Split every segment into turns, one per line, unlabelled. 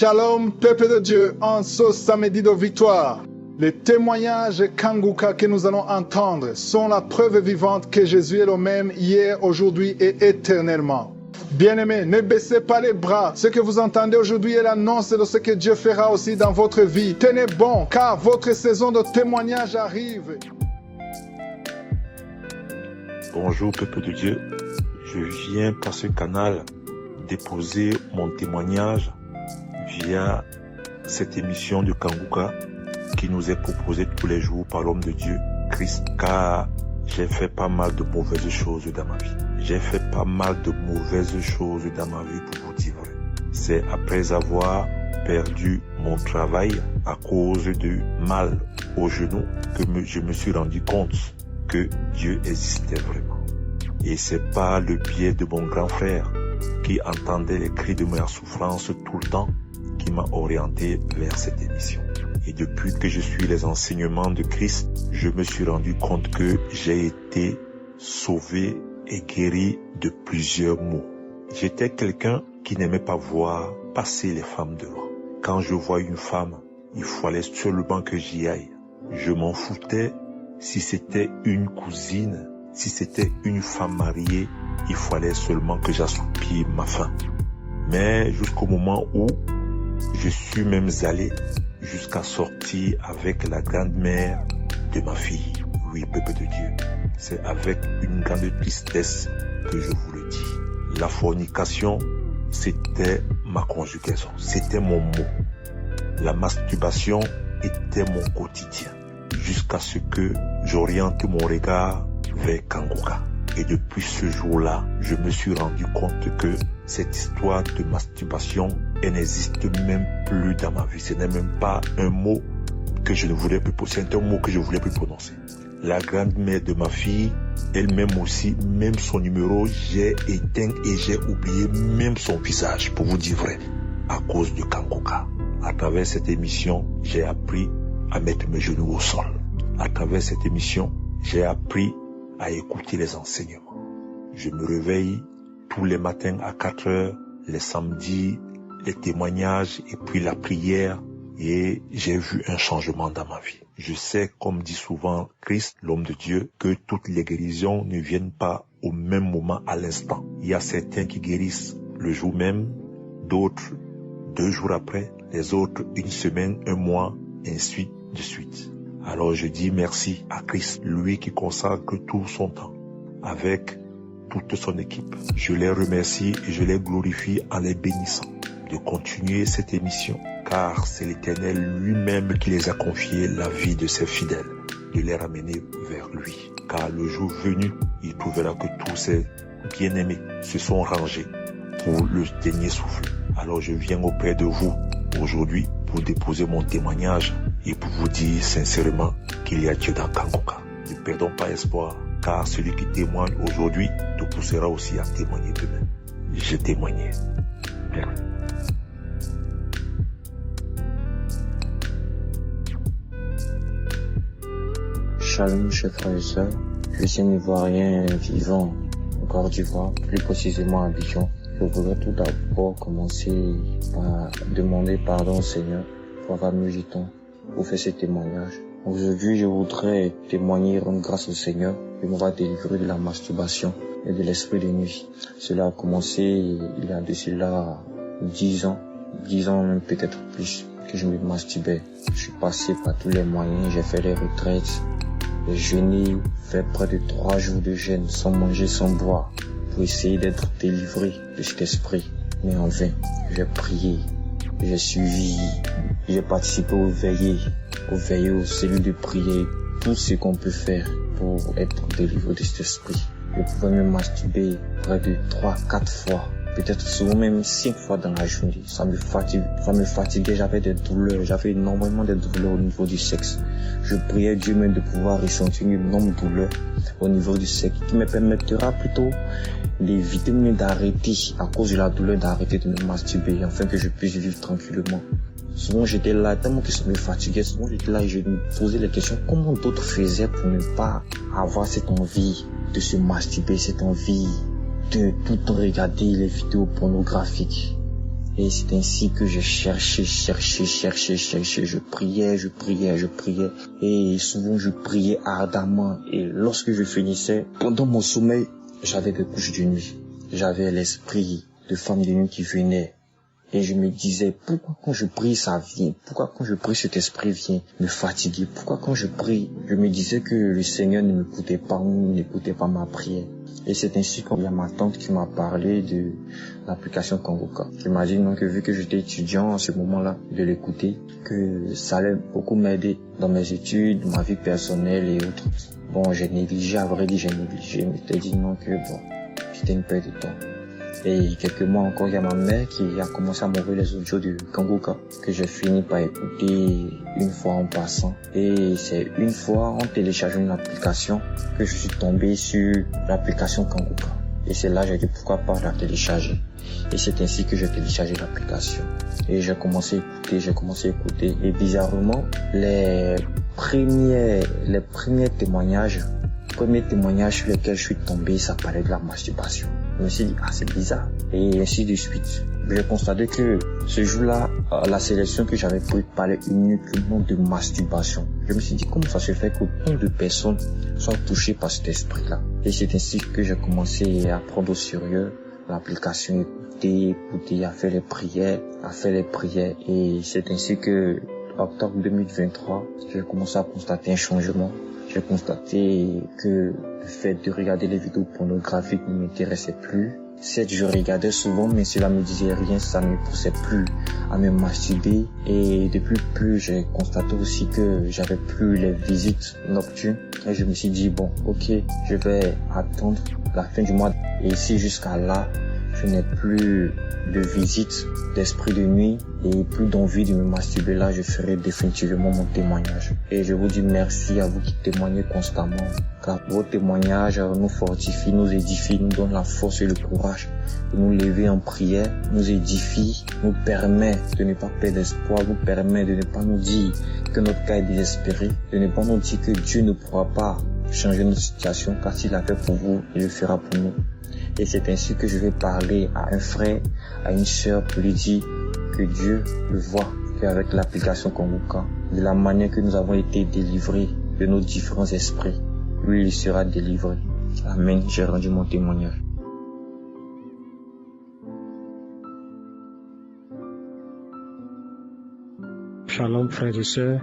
Shalom, peuple de Dieu, en ce samedi de victoire. Les témoignages Kanguka que nous allons entendre sont la preuve vivante que Jésus est le même hier, aujourd'hui et éternellement. Bien-aimés, ne baissez pas les bras. Ce que vous entendez aujourd'hui est l'annonce de ce que Dieu fera aussi dans votre vie. Tenez bon, car votre saison de témoignage arrive.
Bonjour, peuple de Dieu. Je viens par ce canal déposer mon témoignage via cette émission de Kanguka qui nous est proposée tous les jours par l'homme de Dieu, Christ, car j'ai fait pas mal de mauvaises choses dans ma vie. J'ai fait pas mal de mauvaises choses dans ma vie, pour vous dire vrai. C'est après avoir perdu mon travail à cause de mal au genou que je me suis rendu compte que Dieu existait vraiment. Et c'est par le biais de mon grand frère qui entendait les cris de ma souffrance tout le temps qui m'a orienté vers cette émission. Et depuis que je suis les enseignements de Christ, je me suis rendu compte que j'ai été sauvé et guéri de plusieurs maux. J'étais quelqu'un qui n'aimait pas voir passer les femmes devant. Quand je vois une femme, il fallait seulement que j'y aille. Je m'en foutais si c'était une cousine, si c'était une femme mariée, il fallait seulement que j'assoupisse ma faim. Mais jusqu'au moment où je suis même allé jusqu'à sortir avec la grand-mère de ma fille. Oui, peuple de Dieu, c'est avec une grande tristesse que je vous le dis. La fornication, c'était ma conjugaison, c'était mon mot. La masturbation était mon quotidien, jusqu'à ce que j'oriente mon regard vers Kanguka. Et depuis ce jour-là, je me suis rendu compte que cette histoire de masturbation, elle n'existe même plus dans ma vie. Ce n'est même pas un mot que je ne voulais plus prononcer, c'est un mot que je voulais plus prononcer. La grand-mère de ma fille, elle-même aussi, même son numéro, j'ai éteint et j'ai oublié même son visage, pour vous dire vrai, à cause de Kanguka. À travers cette émission, j'ai appris à mettre mes genoux au sol. À travers cette émission, j'ai appris à écouter les enseignements. Je me réveille tous les matins à 4 heures, les samedis, les témoignages et puis la prière, et j'ai vu un changement dans ma vie. Je sais, comme dit souvent Christ, l'homme de Dieu, que toutes les guérisons ne viennent pas au même moment à l'instant. Il y a certains qui guérissent le jour même, d'autres 2 jours après, les autres 1 semaine, 1 mois, ainsi de suite. Alors je dis merci à Christ, lui qui consacre tout son temps avec toute son équipe. Je les remercie et je les glorifie en les bénissant de continuer cette émission, car c'est l'Éternel lui-même qui les a confié la vie de ses fidèles, de les ramener vers lui. Car le jour venu, il trouvera que tous ses bien-aimés se sont rangés pour le dernier souffle. Alors je viens auprès de vous aujourd'hui pour déposer mon témoignage et pour vous dire sincèrement qu'il y a Dieu dans Kanguka. Ne perdons pas espoir, car celui qui témoigne aujourd'hui te poussera aussi à témoigner demain. J'ai témoigné. Merci.
Shalom, chers frères et sœurs. Je suis un Ivoirien vivant en Côte d'Ivoire, plus précisément à Abidjan. Je voudrais tout d'abord commencer par demander pardon au Seigneur pour avoir mis du temps pour faire ce témoignage. Aujourd'hui, je voudrais témoigner, rendre grâce au Seigneur qui m'aura délivré de la masturbation et de l'esprit de nuit. Cela a commencé il y a de cela 10 ans même peut-être plus, que je me masturbais. Je suis passé par tous les moyens, j'ai fait les retraites, j'ai jeûné, fait près de 3 jours de jeûne, sans manger, sans boire, pour essayer d'être délivré de cet esprit. Mais en vain, j'ai prié, j'ai suivi, j'ai participé aux veillées, aux cellules de prière, tout ce qu'on peut faire pour être délivré de cet esprit. Je pouvais me masturber près de 3-4 fois, peut-être souvent même 5 fois dans la journée. Ça me fatiguait, j'avais des douleurs, j'avais énormément de douleurs au niveau du sexe. Je priais Dieu même de pouvoir ressentir une énorme douleur au niveau du sexe qui me permettra plutôt d'éviter même d'arrêter, à cause de la douleur, d'arrêter de me masturber afin que je puisse vivre tranquillement. Souvent j'étais là, tellement que ça me fatiguait, souvent j'étais là et je me posais les questions, comment d'autres faisaient pour ne pas avoir cette envie de se masturber, cette envie de tout le temps regarder les vidéos pornographiques. Et c'est ainsi que j'ai cherché. Je priais. Et souvent je priais ardemment. Et lorsque je finissais, pendant mon sommeil, j'avais des couches de nuit. J'avais l'esprit de femme de nuit qui venait. Et je me disais, pourquoi quand je prie ça vient? Pourquoi quand je prie cet esprit vient me fatiguer? Pourquoi quand je prie, je me disais que le Seigneur ne m'écoutait pas ou n'écoutait pas ma prière? Et c'est ainsi qu'il y a ma tante qui m'a parlé de l'application Kanguka. Qui m'a dit non, que vu que j'étais étudiant à ce moment-là, de l'écouter, que ça allait beaucoup m'aider dans mes études, ma vie personnelle et autres. Bon, j'ai négligé, à vrai dire, Je m'étais dit non, que bon, c'était une perte de temps. Et quelques mois encore, il y a ma mère qui a commencé à m'envoyer les audios de Kanguka que j'ai fini par écouter une fois en passant. Et c'est une fois en téléchargeant une application que je suis tombé sur l'application Kanguka. Et c'est là que j'ai dit pourquoi pas la télécharger. Et c'est ainsi que j'ai téléchargé l'application. Et j'ai commencé à écouter. Et bizarrement, les premiers témoignages sur lesquels je suis tombé, ça parlait de la masturbation. Je me suis dit, c'est bizarre. Et ainsi de suite. J'ai constaté que ce jour-là, la sélection que j'avais prise parlait uniquement de masturbation. Je me suis dit, comment ça se fait qu'autant de personnes soient touchées par cet esprit-là? Et c'est ainsi que j'ai commencé à prendre au sérieux l'application, écouter, à faire les prières. Et c'est ainsi que, octobre 2023, j'ai commencé à constater un changement. J'ai constaté que le fait de regarder les vidéos pornographiques ne m'intéressait plus. Certes, je regardais souvent, mais cela me disait rien, ça ne me poussait plus à me masturber. Et depuis peu, j'ai constaté aussi que j'avais plus les visites nocturnes. Et je me suis dit, bon, ok, je vais attendre la fin du mois. Et si jusqu'à là, je n'ai plus de visite d'esprit de nuit et plus d'envie de me masturber, là je ferai définitivement mon témoignage. Et je vous dis merci à vous qui témoignez constamment, car vos témoignages nous fortifient, nous édifient, nous donnent la force et le courage de nous lever en prière, nous édifie, nous permet de ne pas perdre espoir, nous permet de ne pas nous dire que notre cas est désespéré, de ne pas nous dire que Dieu ne pourra pas changer notre situation, car s'il l'a fait pour vous, il le fera pour nous. Et c'est ainsi que je vais parler à un frère, à une sœur pour lui dire que Dieu le voit, qu'avec l'application Kanguka, de la manière que nous avons été délivrés de nos différents esprits, lui il sera délivré. Amen, j'ai rendu mon témoignage.
Shalom frères et sœurs,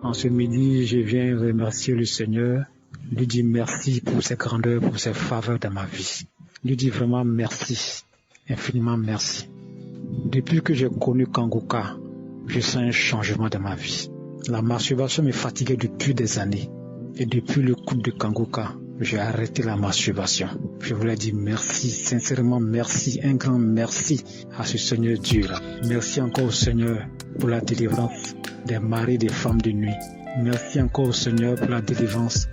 en ce midi je viens remercier le Seigneur, lui dire merci pour ses grandeurs, pour ses faveurs dans ma vie. Lui dis vraiment merci, infiniment merci. Depuis que j'ai connu Kanguka, je sens un changement dans ma vie. La masturbation me fatiguait depuis des années. Et depuis le coup de Kanguka, j'ai arrêté la masturbation. Je voulais dire merci, sincèrement merci, un grand merci à ce Seigneur Dieu-là. Merci encore au Seigneur pour la délivrance des maris, des femmes de nuit. Merci encore au Seigneur pour la délivrance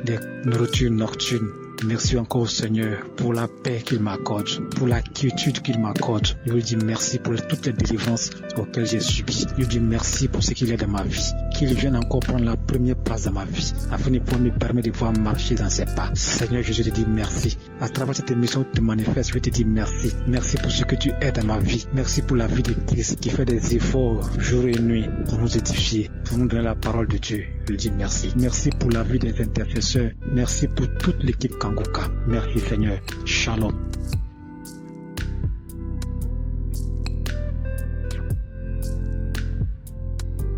des nourritures nocturnes. Merci encore au Seigneur pour la paix qu'il m'accorde, pour la quiétude qu'il m'accorde. Je lui dis merci pour toutes les délivrances auxquelles j'ai subi. Je lui dis merci pour ce qu'il est dans ma vie. Qu'il vienne encore prendre la première place dans ma vie, afin de pouvoir me permettre de pouvoir marcher dans ses pas. Seigneur, je te dis merci. À travers cette émission, tu te manifestes, je te dis merci. Merci pour ce que tu es dans ma vie. Merci pour la vie de Christ qui fait des efforts jour et nuit pour nous édifier, pour nous donner la parole de Dieu. Je lui dis merci. Merci pour la vie des intercesseurs. Merci pour toute l'équipe Kanguka. Merci Seigneur. Shalom.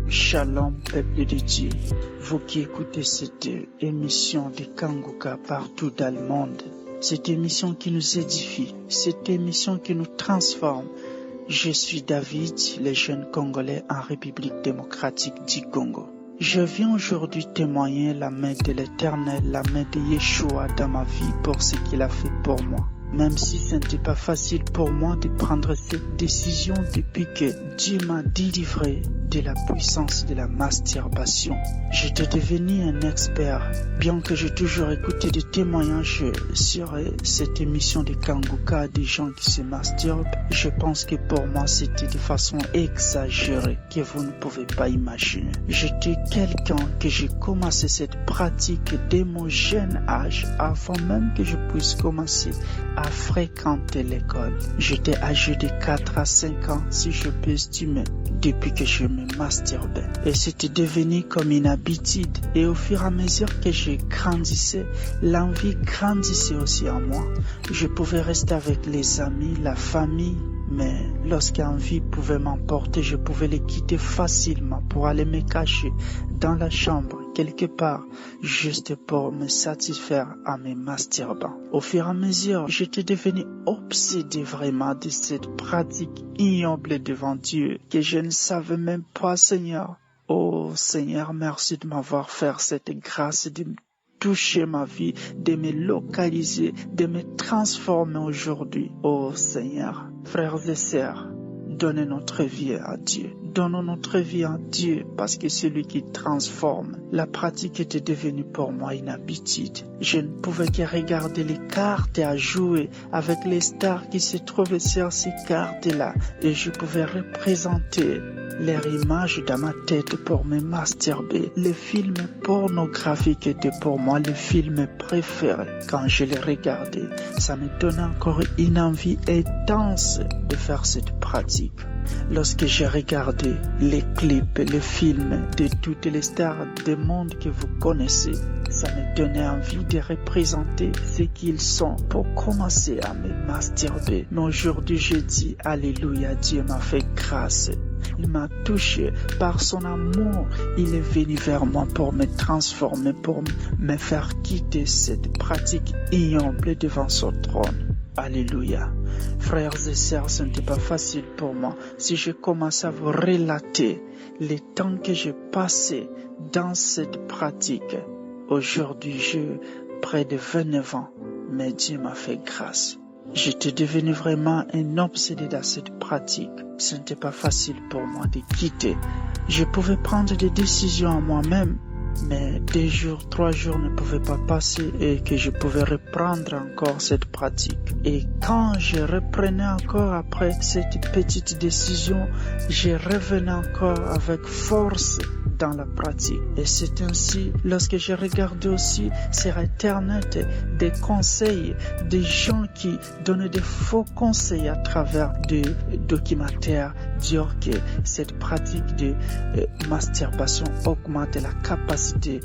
Shalom, peuple de Dieu. Vous qui écoutez cette émission de Kanguka partout dans le monde. Cette émission qui nous édifie. Cette émission qui nous transforme. Je suis David, le jeune Congolais en République démocratique du Congo. Je viens aujourd'hui témoigner la main de l'Éternel, la main de Yeshua dans ma vie pour ce qu'il a fait pour moi. Même si ce n'était pas facile pour moi de prendre cette décision depuis que Dieu m'a délivré de la puissance de la masturbation. J'étais devenu un expert, bien que j'ai toujours écouté des témoignages sur cette émission de Kanguka des gens qui se masturbent. Je pense que pour moi c'était de façon exagérée que vous ne pouvez pas imaginer. J'étais quelqu'un que j'ai commencé cette pratique dès mon jeune âge, avant même que je puisse commencer à fréquenter l'école. J'étais âgé de 4 à 5 ans, si je peux estimer, depuis que je me masturbais. Et c'était devenu comme une habitude. Et au fur et à mesure que je grandissais, l'envie grandissait aussi en moi. Je pouvais rester avec les amis, la famille, mais lorsqu'envie pouvait m'emporter, je pouvais les quitter facilement pour aller me cacher dans la chambre, quelque part, juste pour me satisfaire en me masturbant. Au fur et à mesure, j'étais devenu obsédé vraiment de cette pratique ignoble devant Dieu que je ne savais même pas, Seigneur. Oh Seigneur, merci de m'avoir fait cette grâce de toucher ma vie, de me localiser, de me transformer aujourd'hui. Oh Seigneur, frères et sœurs, donnez notre vie à Dieu. Donnons notre vie à Dieu parce que c'est lui qui transforme. La pratique était devenue pour moi une habitude. Je ne pouvais que regarder les cartes à jouer avec les stars qui se trouvaient sur ces cartes-là et je pouvais représenter leur image dans ma tête pour me masturber. Les films pornographiques étaient pour moi les films préférés. Quand je les regardais, ça me donnait encore une envie intense de faire cette pratique. Lorsque j'ai regardé les clips, les films de toutes les stars du monde que vous connaissez, ça me donnait envie de représenter ce qu'ils sont pour commencer à me masturber. Mais aujourd'hui, je dis Alléluia, Dieu m'a fait grâce. Il m'a touché par son amour. Il est venu vers moi pour me transformer, pour me faire quitter cette pratique ignoble devant son trône. Alléluia. Frères et sœurs, ce n'était pas facile pour moi. Si je commence à vous relater les temps que j'ai passé dans cette pratique, aujourd'hui j'ai près de 29 ans, mais Dieu m'a fait grâce. J'étais devenu vraiment un obsédé dans cette pratique. Ce n'était pas facile pour moi de quitter. Je pouvais prendre des décisions à moi-même, mais 2 jours, 3 jours ne pouvaient pas passer et que je pouvais reprendre encore cette pratique. Et quand je reprenais encore après cette petite décision, je revenais encore avec force dans la pratique. Et c'est ainsi, lorsque je regardais aussi sur Internet des conseils, des gens qui donnaient des faux conseils à travers des documentaires, dire que cette pratique de masturbation augmente la capacité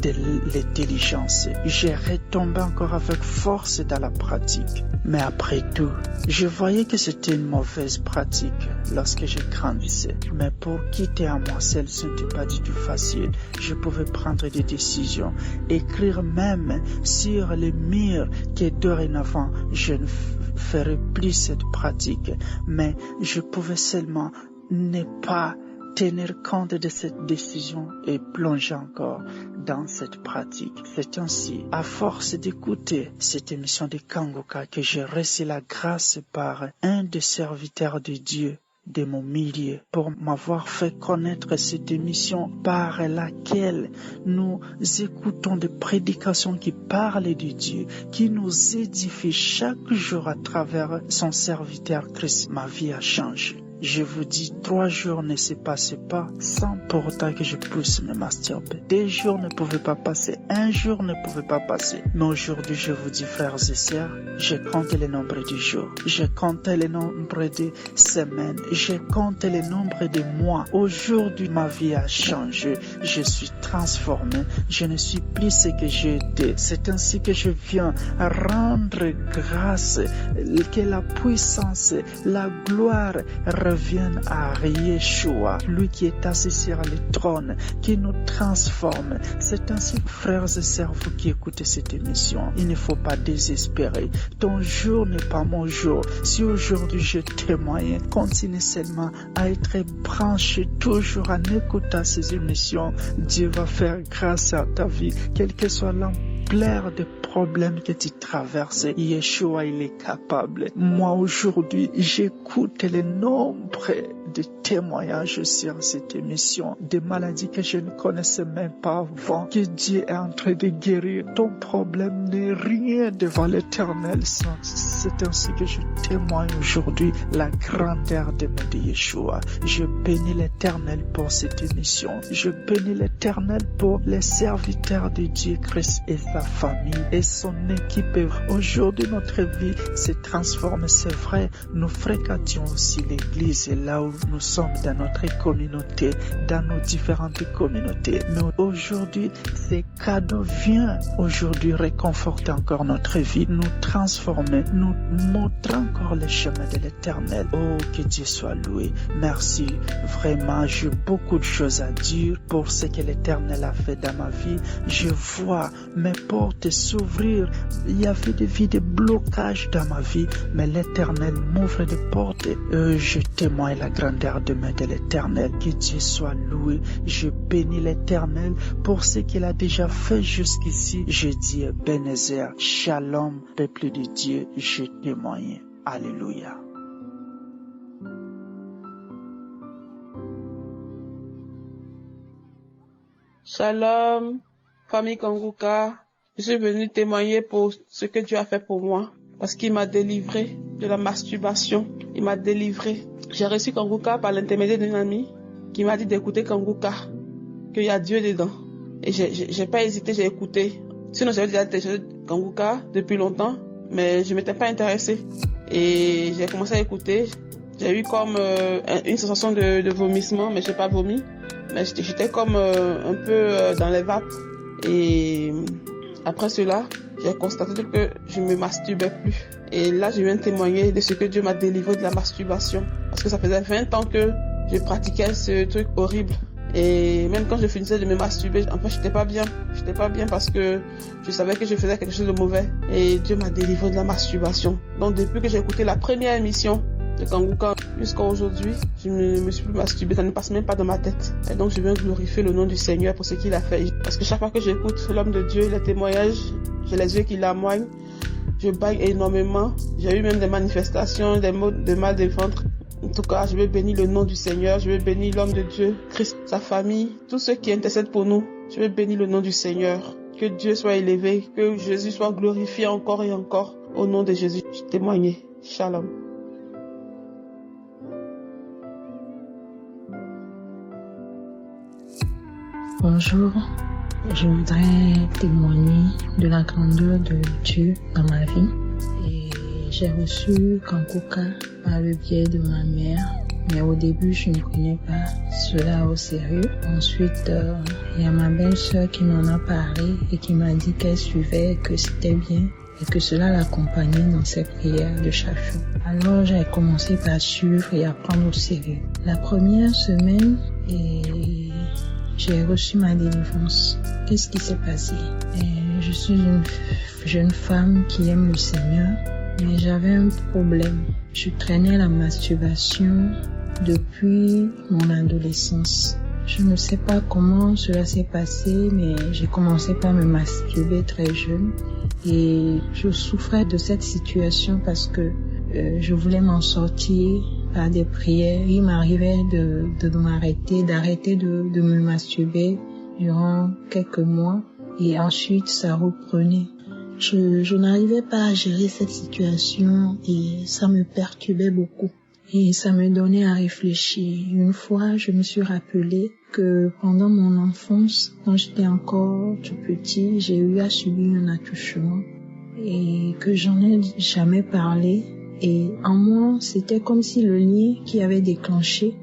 de l'intelligence. J'ai retombé encore avec force dans la pratique. Mais après tout, je voyais que c'était une mauvaise pratique lorsque je grandissais. Mais pour quitter à moi seul, ce n'était pas du tout facile. Je pouvais prendre des décisions, écrire même sur les murs que dorénavant je ne ferai plus cette pratique. Mais je pouvais seulement ne pas tenir compte de cette décision et plonger encore dans cette pratique. C'est ainsi, à force d'écouter cette émission de Kanguka, que j'ai reçu la grâce par un des serviteurs de Dieu de mon milieu pour m'avoir fait connaître cette émission par laquelle nous écoutons des prédications qui parlent de Dieu, qui nous édifient chaque jour à travers son serviteur Christ. Ma vie a changé. Je vous dis, 3 jours ne se passaient pas sans pour autant que je puisse me masturber. 2 jours ne pouvaient pas passer, 1 jour ne pouvait pas passer. Mais aujourd'hui, je vous dis, frères et sœurs, je compte le nombre de jours, je compte le nombre de semaines, je compte le nombre de mois. Aujourd'hui, ma vie a changé, je suis transformé, je ne suis plus ce que j'étais. C'est ainsi que je viens rendre grâce, que la puissance, la gloire reviennent à Yeshua, lui qui est assis sur le trône, qui nous transforme. C'est ainsi, frères et sœurs, vous qui écoutez cette émission, il ne faut pas désespérer. Ton jour n'est pas mon jour. Si aujourd'hui je témoigne, continue seulement à être branché toujours en écoutant ces émissions. Dieu va faire grâce à ta vie, quelle que soit l'ampleur des problème que tu traverses, Yeshua, il est capable. Moi, aujourd'hui, j'écoute les nombres de témoignages sur cette émission, des maladies que je ne connaissais même pas avant, que Dieu est en train de guérir. Ton problème n'est rien devant l'Éternel. C'est ainsi que je témoigne aujourd'hui la grandeur de Yeshua. Je bénis l'Éternel pour cette émission. Je bénis l'Éternel pour les serviteurs de Dieu Christ et sa famille et son équipe. Aujourd'hui, notre vie se transforme, c'est vrai. Nous fréquentions aussi l'église là où nous sommes dans notre communauté, dans nos différentes communautés. Mais aujourd'hui, ces cadeaux viennent aujourd'hui réconforter encore notre vie, nous transformer, nous montrer encore le chemin de l'Éternel. Oh, que Dieu soit loué. Merci. Vraiment, j'ai beaucoup de choses à dire pour ce que l'Éternel a fait dans ma vie. Je vois mes portes s'ouvrir. Il y avait des blocages dans ma vie, mais l'Éternel m'ouvre des portes. Je témoigne la grandeur de l'Éternel. Que Dieu soit loué. Je bénis l'Éternel pour ce qu'il a déjà fait jusqu'ici. Je dis Ebenezer, Shalom, peuple de Dieu, je témoigne. Alléluia.
Shalom, famille Kanguka. Je suis venu témoigner pour ce que Dieu a fait pour moi. Parce qu'il m'a délivré de la masturbation. Il m'a délivré. J'ai reçu Kanguka par l'intermédiaire d'un ami qui m'a dit d'écouter Kanguka, qu'il y a Dieu dedans. Et j'ai pas hésité, j'ai écouté. Sinon, j'avais déjà téléchargé Kanguka depuis longtemps, mais je m'étais pas intéressée. Et j'ai commencé à écouter. J'ai eu comme une sensation de vomissement, mais j'ai pas vomi. Mais j'étais comme un peu dans les vapes. Et après cela, j'ai constaté que je me masturbais plus. Et là, je viens témoigner de ce que Dieu m'a délivré de la masturbation. Parce que ça faisait 20 ans que je pratiquais ce truc horrible. Et même quand je finissais de me masturber, en fait, j'étais pas bien. J'étais pas bien parce que je savais que je faisais quelque chose de mauvais. Et Dieu m'a délivré de la masturbation. Donc, depuis que j'ai écouté la première émission de Kanguka jusqu'à aujourd'hui, je ne me suis plus masturbée, ça ne passe même pas dans ma tête. Et donc je viens glorifier le nom du Seigneur pour ce qu'il a fait. Parce que chaque fois que j'écoute l'homme de Dieu, les témoignages, j'ai les yeux qui l'amoignent, je baille énormément. J'ai eu même des manifestations, des maux de mal de ventre. En tout cas, je veux bénir le nom du Seigneur, je veux bénir l'homme de Dieu, Christ, sa famille, tous ceux qui intercèdent pour nous. Je veux bénir le nom du Seigneur. Que Dieu soit élevé, que Jésus soit glorifié encore et encore. Au nom de Jésus, je témoigne. Shalom.
Bonjour, je voudrais témoigner de la grandeur de Dieu dans ma vie. Et j'ai reçu Kanguka par le biais de ma mère, mais au début je ne prenais pas cela au sérieux. Ensuite, il y a ma belle-sœur qui m'en a parlé et qui m'a dit qu'elle suivait, que c'était bien et que cela l'accompagnait dans ses prières de chaque jour. Alors j'ai commencé par suivre et à prendre au sérieux. La première semaine, j'ai reçu ma délivrance. Qu'est-ce qui s'est passé? Je suis une jeune femme qui aime le Seigneur, mais j'avais un problème. Je traînais la masturbation depuis mon adolescence. Je ne sais pas comment cela s'est passé, mais j'ai commencé par me masturber très jeune. Et je souffrais de cette situation parce que je voulais m'en sortir par des prières. Il m'arrivait d'arrêter de me masturber durant quelques mois et ensuite ça reprenait. Je n'arrivais pas à gérer cette situation et ça me perturbait beaucoup et ça me donnait à réfléchir. Une fois, je me suis rappelé que pendant mon enfance, quand j'étais encore tout petit, j'ai eu à subir un attouchement et que j'en ai jamais parlé. Et en moi, c'était comme si le lien qui avait déclenché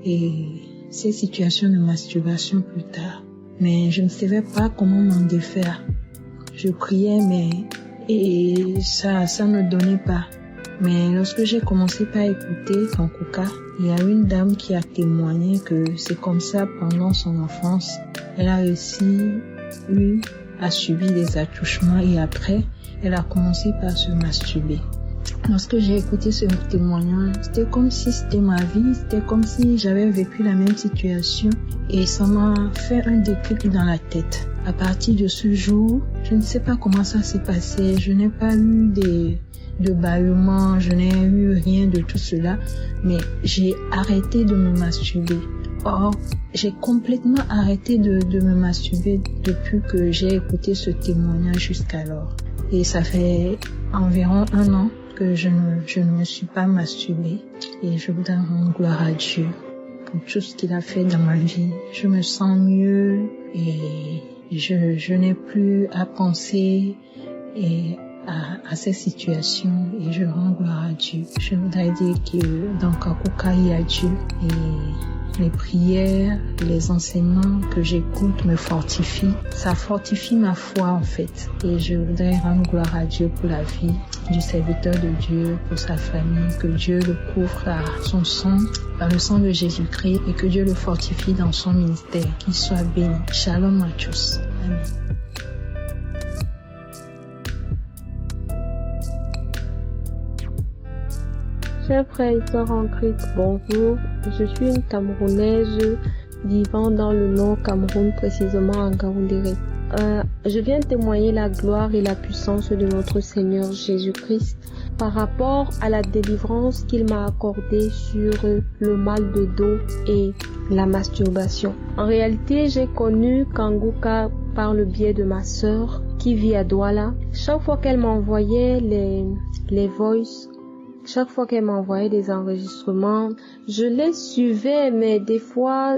et ces situations de masturbation plus tard. Mais je ne savais pas comment m'en défaire. Je priais, et ça ne donnait pas. Mais lorsque j'ai commencé par écouter Kanguka, il y a une dame qui a témoigné que c'est comme ça pendant son enfance. Elle a aussi à subir des attouchements et après, elle a commencé par se masturber. lorsque j'ai écouté ce témoignage, c'était comme si c'était ma vie, c'était comme si j'avais vécu la même situation et ça m'a fait un déclic dans la tête. À partir de ce jour, je ne sais pas comment ça s'est passé, je n'ai pas eu de bâillements, je n'ai eu rien de tout cela, mais j'ai arrêté de me masturber. Or, j'ai complètement arrêté de me masturber depuis que j'ai écouté ce témoignage jusqu'alors. Et ça fait environ 1 an que je ne me suis pas masturbée. Et je voudrais rendre gloire à Dieu pour tout ce qu'il a fait dans ma vie. Je me sens mieux et je n'ai plus à penser à ces situations et je rends gloire à Dieu. Je voudrais dire que dans Kanguka, il y a Dieu et les prières, les enseignements que j'écoute me fortifient. Ça fortifie ma foi en fait. Et je voudrais rendre gloire à Dieu pour la vie du serviteur de Dieu, pour sa famille, que Dieu le couvre par son sang, par le sang de Jésus-Christ et que Dieu le fortifie dans son ministère. Qu'il soit béni. Shalom à tous. Amen.
Chers frères et sœurs en Christ, bonjour. Je suis une Camerounaise vivant dans le nord Cameroun, précisément en Ngaoundéré. Je viens témoigner la gloire et la puissance de notre Seigneur Jésus-Christ par rapport à la délivrance qu'il m'a accordée sur le mal de dos et la masturbation. En réalité, j'ai connu Kanguka par le biais de ma sœur qui vit à Douala. Chaque fois qu'elle m'envoyait les voices, chaque fois qu'elle m'envoyait des enregistrements, je les suivais, mais des fois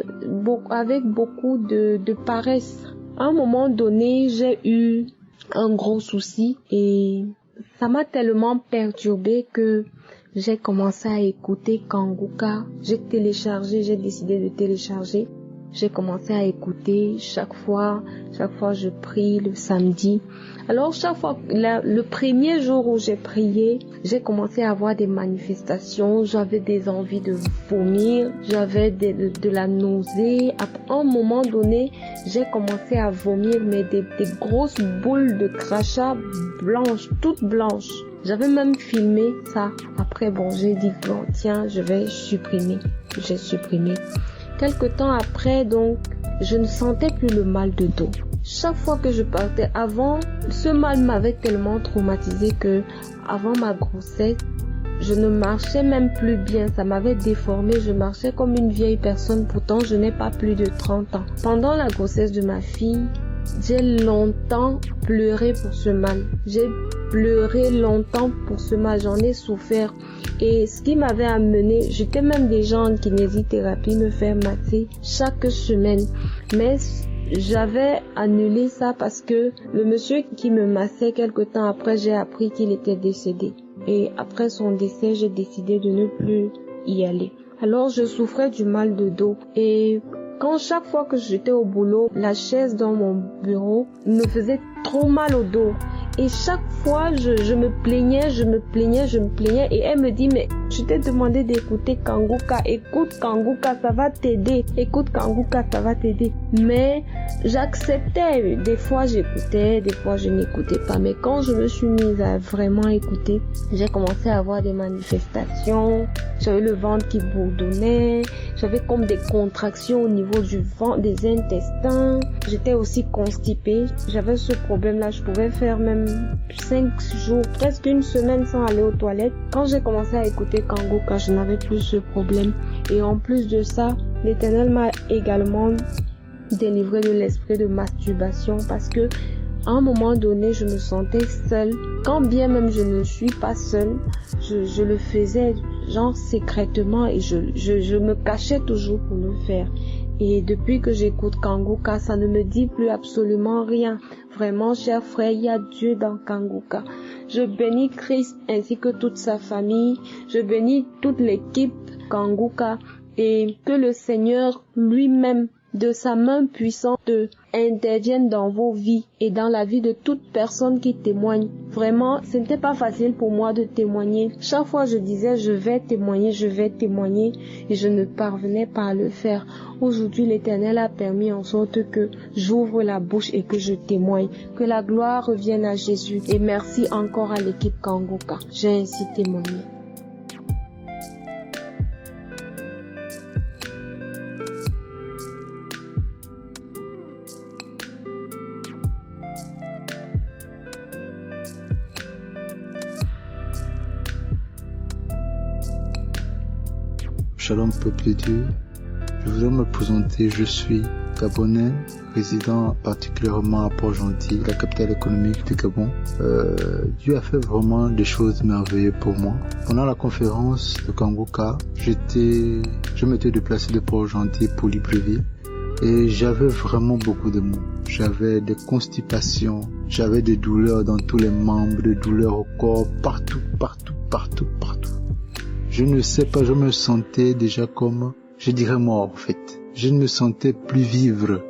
avec beaucoup de paresse. À un moment donné, j'ai eu un gros souci et ça m'a tellement perturbée que j'ai commencé à écouter Kanguka. J'ai décidé de télécharger. J'ai commencé à écouter chaque fois je prie le samedi. Alors chaque fois, le premier jour où j'ai prié, j'ai commencé à avoir des manifestations, j'avais des envies de vomir, j'avais de la nausée. À un moment donné, j'ai commencé à vomir, mais des grosses boules de crachat blanches, toutes blanches. J'avais même filmé ça. Après, j'ai dit, tiens, je vais supprimer. J'ai supprimé. Quelque temps après, donc, je ne sentais plus le mal de dos. Chaque fois que je partais, avant, ce mal m'avait tellement traumatisé que, avant ma grossesse, je ne marchais même plus bien. Ça m'avait déformé. Je marchais comme une vieille personne. Pourtant, je n'ai pas plus de 30 ans. Pendant la grossesse de ma fille, j'ai longtemps pleuré pour ce mal. J'ai pleuré longtemps pour ce mal. J'en ai souffert. Et ce qui m'avait amené, j'étais même des gens en kinésithérapie me faire masser chaque semaine. Mais j'avais annulé ça parce que le monsieur qui me massait quelque temps après, j'ai appris qu'il était décédé. Et après son décès, j'ai décidé de ne plus y aller. Alors je souffrais du mal de dos. Et chaque fois que j'étais au boulot, la chaise dans mon bureau me faisait trop mal au dos. Et chaque fois, je me plaignais et elle me dit, mais je t'ai demandé d'écouter Kanguka, écoute Kanguka, ça va t'aider, écoute Kanguka, ça va t'aider. Mais j'acceptais, des fois j'écoutais, des fois je n'écoutais pas. Mais quand je me suis mise à vraiment écouter, j'ai commencé à avoir des manifestations, j'avais le ventre qui bourdonnait, j'avais comme des contractions au niveau du ventre, des intestins. J'étais aussi constipée, j'avais ce problème-là, je pouvais faire même 5 jours, presque une semaine sans aller aux toilettes. Quand j'ai commencé à écouter Kanguka, je n'avais plus ce problème. Et en plus de ça, l'Éternel m'a également délivré de l'esprit de masturbation parce que à un moment donné, je me sentais seule. Quand bien même je ne suis pas seule, je le faisais genre secrètement et je me cachais toujours pour le faire. Et depuis que j'écoute Kanguka, ça ne me dit plus absolument rien. Vraiment, chers frères, il y a Dieu dans Kanguka. Je bénis Christ ainsi que toute sa famille. Je bénis toute l'équipe Kanguka. et que le Seigneur lui-même, de sa main puissante, intervienne dans vos vies et dans la vie de toute personne qui témoigne. Vraiment, ce n'était pas facile pour moi de témoigner. Chaque fois, je disais, je vais témoigner, et je ne parvenais pas à le faire. Aujourd'hui, l'Éternel a permis en sorte que j'ouvre la bouche et que je témoigne. Que la gloire revienne à Jésus. Et merci encore à l'équipe Kanguka. J'ai ainsi témoigné.
Shalom peuple de Dieu, je voudrais me présenter, je suis Gabonais, résident particulièrement à Port-Gentil, la capitale économique du Gabon. Dieu a fait vraiment des choses merveilleuses pour moi. Pendant la conférence de Kanguka, je m'étais déplacé de Port-Gentil pour Libreville et j'avais vraiment beaucoup de maux. J'avais des constipations, j'avais des douleurs dans tous les membres, des douleurs au corps, partout. Je ne sais pas, je me sentais déjà comme, je dirais mort en fait. Je ne me sentais plus vivre.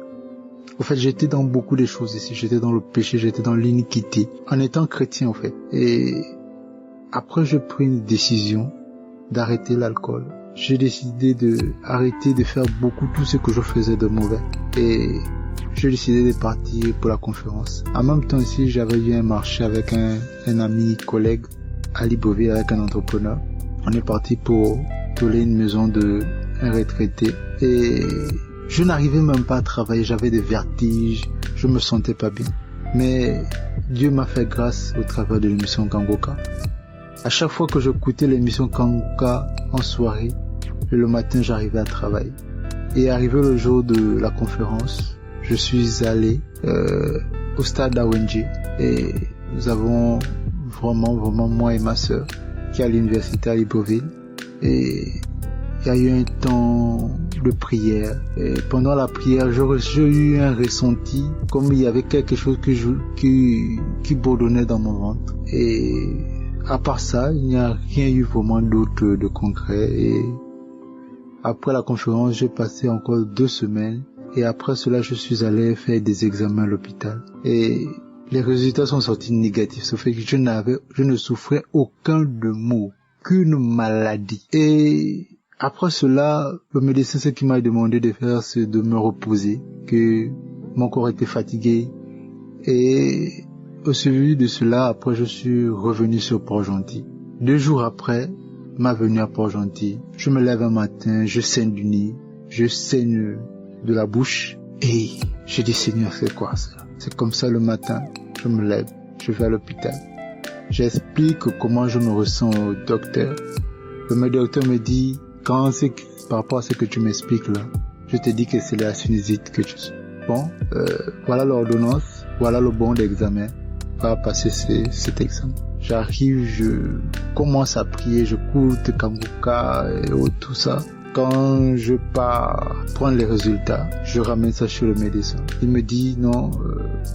En fait, j'étais dans beaucoup de choses ici. J'étais dans le péché, j'étais dans l'iniquité. En étant chrétien en fait. Et après, j'ai pris une décision d'arrêter l'alcool. J'ai décidé d'arrêter de faire beaucoup tout ce que je faisais de mauvais. Et j'ai décidé de partir pour la conférence. En même temps ici, j'avais eu un marché avec un ami, collègue, à Libreville avec un entrepreneur. On est parti pour tourner une maison de un retraité et je n'arrivais même pas à travailler, j'avais des vertiges, je me sentais pas bien. Mais Dieu m'a fait grâce au travers de l'émission Kanguka. À chaque fois que j'écoutais l'émission Kanguka en soirée, le matin j'arrivais à travailler. Et arrivé le jour de la conférence, je suis allé au stade d'Awenji et nous avons vraiment moi et ma sœur qui est à l'université à Libreville et il y a eu un temps de prière et pendant la prière j'ai eu un ressenti comme il y avait quelque chose qui bourdonnait dans mon ventre et à part ça il n'y a rien eu vraiment d'autre de concret et après la conférence j'ai passé encore 2 semaines et après cela je suis allé faire des examens à l'hôpital et les résultats sont sortis négatifs, ce fait que je ne souffrais aucun de maux, qu'une maladie. Et après cela, le médecin, ce qu'il m'a demandé de faire, c'est de me reposer, que mon corps était fatigué. Et au suivi de cela, après, je suis revenu sur Port-Gentil. 2 jours après ma venue à Port-Gentil, je me lève un matin, je saigne du nez, je saigne de la bouche, et je dis, Seigneur, c'est quoi ça? C'est comme ça le matin, je me lève, je vais à l'hôpital. J'explique comment je me ressens au docteur. Le docteur me dit, par rapport à ce que tu m'expliques là, je te dis que c'est la sinusite que tu suis. Bon, voilà l'ordonnance, voilà le bon d'examen. Va passer cet examen. J'arrive, je commence à prier, je coûte Kanguka et tout ça. Quand je pars prendre les résultats, je ramène ça chez le médecin. Il me dit non,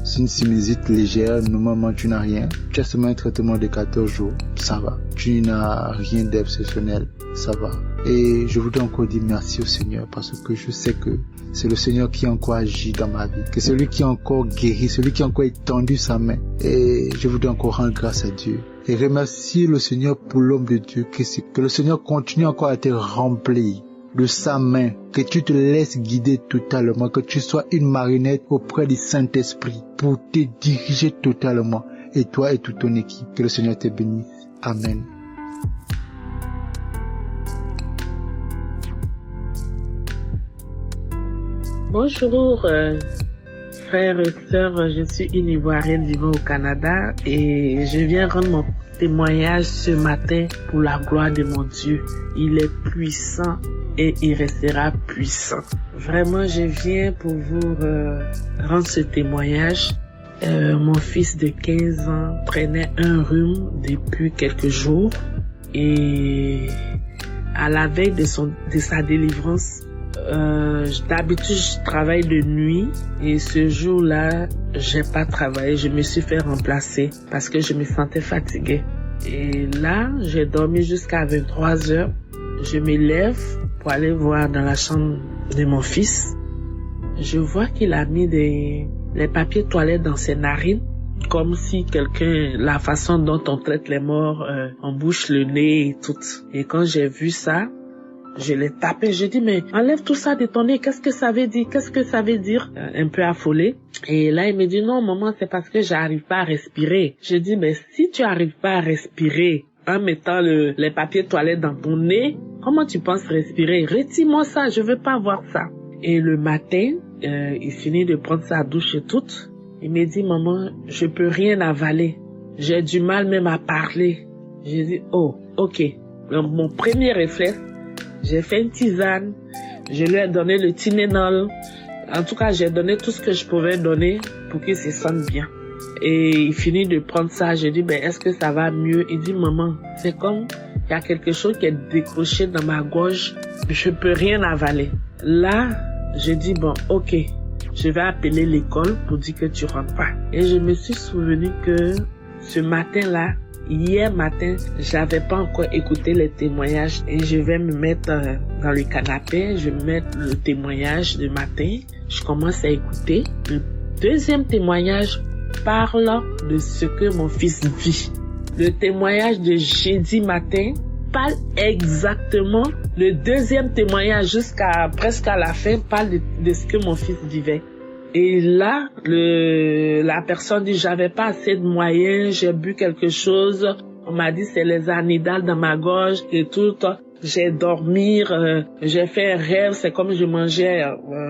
c'est une sinusite légère, normalement tu n'as rien. Tu as seulement un traitement de 14 jours, ça va. Tu n'as rien d'exceptionnel, ça va. Et je voudrais encore dire merci au Seigneur parce que je sais que c'est le Seigneur qui a encore agi dans ma vie, que c'est lui qui a encore guéri, celui qui a encore étendu sa main. Et je voudrais encore rendre grâce à Dieu. Et remercier le Seigneur pour l'homme de Dieu, que le Seigneur continue encore à te remplir de sa main, que tu te laisses guider totalement, que tu sois une marionnette auprès du Saint-Esprit pour te diriger totalement, et toi et toute ton équipe. Que le Seigneur te bénisse. Amen.
Bonjour, frères et sœurs, je suis une Ivoirienne vivant au Canada et je viens rendre mon témoignage ce matin pour la gloire de mon Dieu. Il est puissant et il restera puissant. Vraiment, je viens pour vous rendre ce témoignage. Mon fils de 15 ans prenait un rhume depuis quelques jours et à la veille de sa délivrance, d'habitude je travaille de nuit et ce jour-là j'ai pas travaillé, je me suis fait remplacer parce que je me sentais fatiguée et là j'ai dormi jusqu'à 23h. Je me lève pour aller voir dans la chambre de mon fils. Je vois qu'il a mis les papiers toilettes dans ses narines, comme si la façon dont on traite les morts, on bouche le nez et tout. Et quand j'ai vu ça, je l'ai tapé, j'ai dit, mais enlève tout ça de ton nez, qu'est-ce que ça veut dire? Un peu affolé. Et là, il me dit, non, maman, c'est parce que j'arrive pas à respirer. Je dis, mais si tu arrives pas à respirer en mettant les papiers toilettes dans ton nez, comment tu penses respirer? Retire-moi ça, je veux pas voir ça. Et le matin, il finit de prendre sa douche et tout. Il me dit, maman, je peux rien avaler. J'ai du mal même à parler. J'ai dit, oh, ok. Donc, mon premier réflexe, j'ai fait une tisane, je lui ai donné le Tylenol. En tout cas, j'ai donné tout ce que je pouvais donner pour qu'il se sente bien. Et il finit de prendre ça. Je dis, ben, est-ce que ça va mieux? Il dit, maman, c'est comme, il y a quelque chose qui est décroché dans ma gorge. Je peux rien avaler. Là, je dis, bon, ok, je vais appeler l'école pour dire que tu rentres pas. Et je me suis souvenu que ce matin-là, hier matin, j'avais pas encore écouté les témoignages et je vais me mettre dans le canapé, je vais mettre le témoignage de matin. Je commence à écouter. Le deuxième témoignage parle de ce que mon fils vit. Le témoignage de jeudi matin parle exactement. Le deuxième témoignage presque à la fin parle de ce que mon fils vivait. Et là, la personne dit, j'avais pas assez de moyens, j'ai bu quelque chose. On m'a dit, c'est les amygdales dans ma gorge et tout. J'ai dormi, j'ai fait un rêve, c'est comme je mangeais,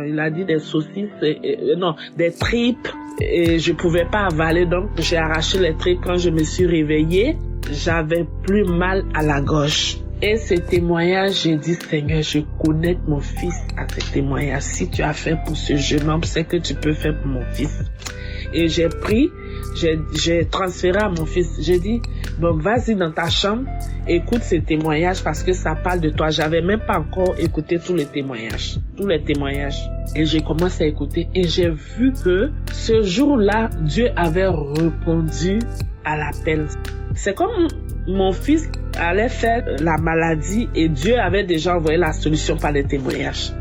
il a dit des saucisses, des tripes. Et je pouvais pas avaler, donc j'ai arraché les tripes. Quand je me suis réveillée, j'avais plus mal à la gorge. Et ce témoignage, j'ai dit, Seigneur, je connecte mon fils à ce témoignage. Si tu as fait pour ce jeune homme, c'est que tu peux faire pour mon fils. Et j'ai pris, j'ai transféré à mon fils. J'ai dit, bon, vas-y dans ta chambre, écoute ce témoignage parce que ça parle de toi. J'avais même pas encore écouté tous les témoignages. Et j'ai commencé à écouter et j'ai vu que ce jour-là, Dieu avait répondu à l'appel. C'est comme mon fils allait faire la maladie et Dieu avait déjà envoyé la solution par les témoignages.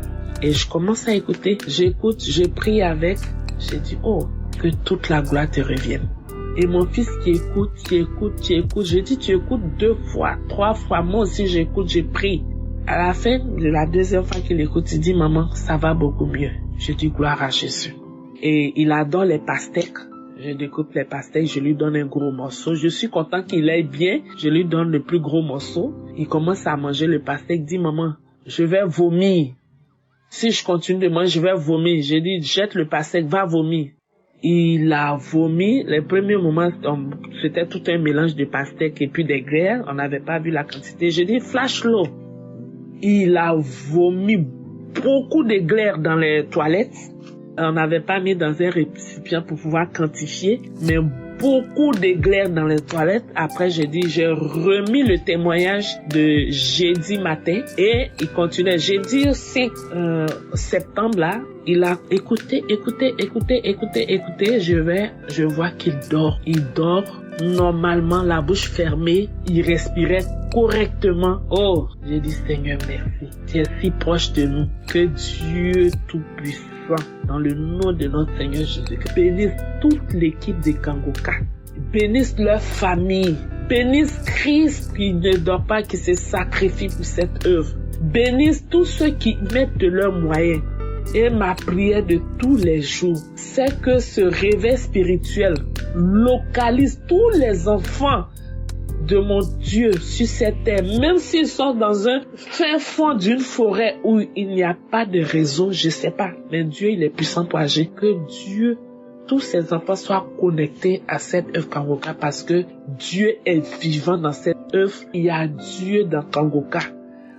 Et je commence à écouter, j'écoute, je prie avec, j'ai dit, oh, que toute la gloire te revienne. Et mon fils qui écoute, je dis, tu écoutes 2 fois, 3 fois, moi aussi j'écoute, je prie. À la fin de la deuxième fois qu'il écoute, il dit, maman, ça va beaucoup mieux. Je dis, gloire à Jésus. Et il adore les pastèques. Je découpe les pastèques, je lui donne un gros morceau. Je suis content qu'il aille bien. Je lui donne le plus gros morceau. Il commence à manger le pastèque. Il dit, maman, je vais vomir. Si je continue de manger, je vais vomir. J'ai dit, jette le pastèque, va vomir. Il a vomi. Les premiers moments, c'était tout un mélange de pastèques et puis des glaires. On n'avait pas vu la quantité. J'ai dit, flash l'eau. Il a vomi beaucoup de glaires dans les toilettes. On n'avait pas mis dans un récipient pour pouvoir quantifier, mais beaucoup de glaires dans les toilettes. Après, j'ai remis le témoignage de jeudi matin et il continuait. Jeudi 5 septembre, là, il a écouté. Je vois qu'il dort. Il dort normalement, la bouche fermée. Il respirait correctement. Oh, j'ai dit, Seigneur, merci. Tu es si proche de nous. Que Dieu Tout-Puissant, dans le nom de notre Seigneur Jésus, bénisse toute l'équipe de Kanguka, bénisse leur famille, bénisse Christ qui ne dort pas, qui se sacrifie pour cette œuvre, bénisse tous ceux qui mettent de leurs moyens. Et ma prière de tous les jours, c'est que ce réveil spirituel localise tous les enfants de mon Dieu sur cette terre, même s'ils sont dans un fin fond d'une forêt où il n'y a pas de réseau, je sais pas, mais Dieu, il est puissant pour agir. Que Dieu, tous ces enfants soient connectés à cette œuvre Kanguka parce que Dieu est vivant dans cette œuvre. Il y a Dieu dans Kanguka.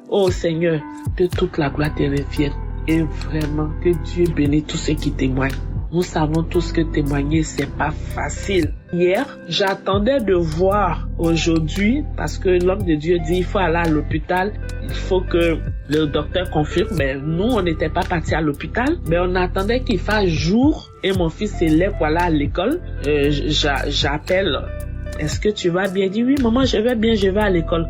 Oh Seigneur, que toute la gloire te revienne et vraiment que Dieu bénisse tous ceux qui témoignent. Nous savons tous que témoigner, c'est pas facile. Hier, j'attendais de voir aujourd'hui, parce que l'homme de Dieu dit, il faut aller à l'hôpital, il faut que le docteur confirme. Mais nous, on n'était pas partis à l'hôpital, mais on attendait qu'il fasse jour et mon fils se lève pour aller à l'école. J'appelle, est-ce que tu vas bien? Il dit, oui, maman, je vais bien, je vais à l'école.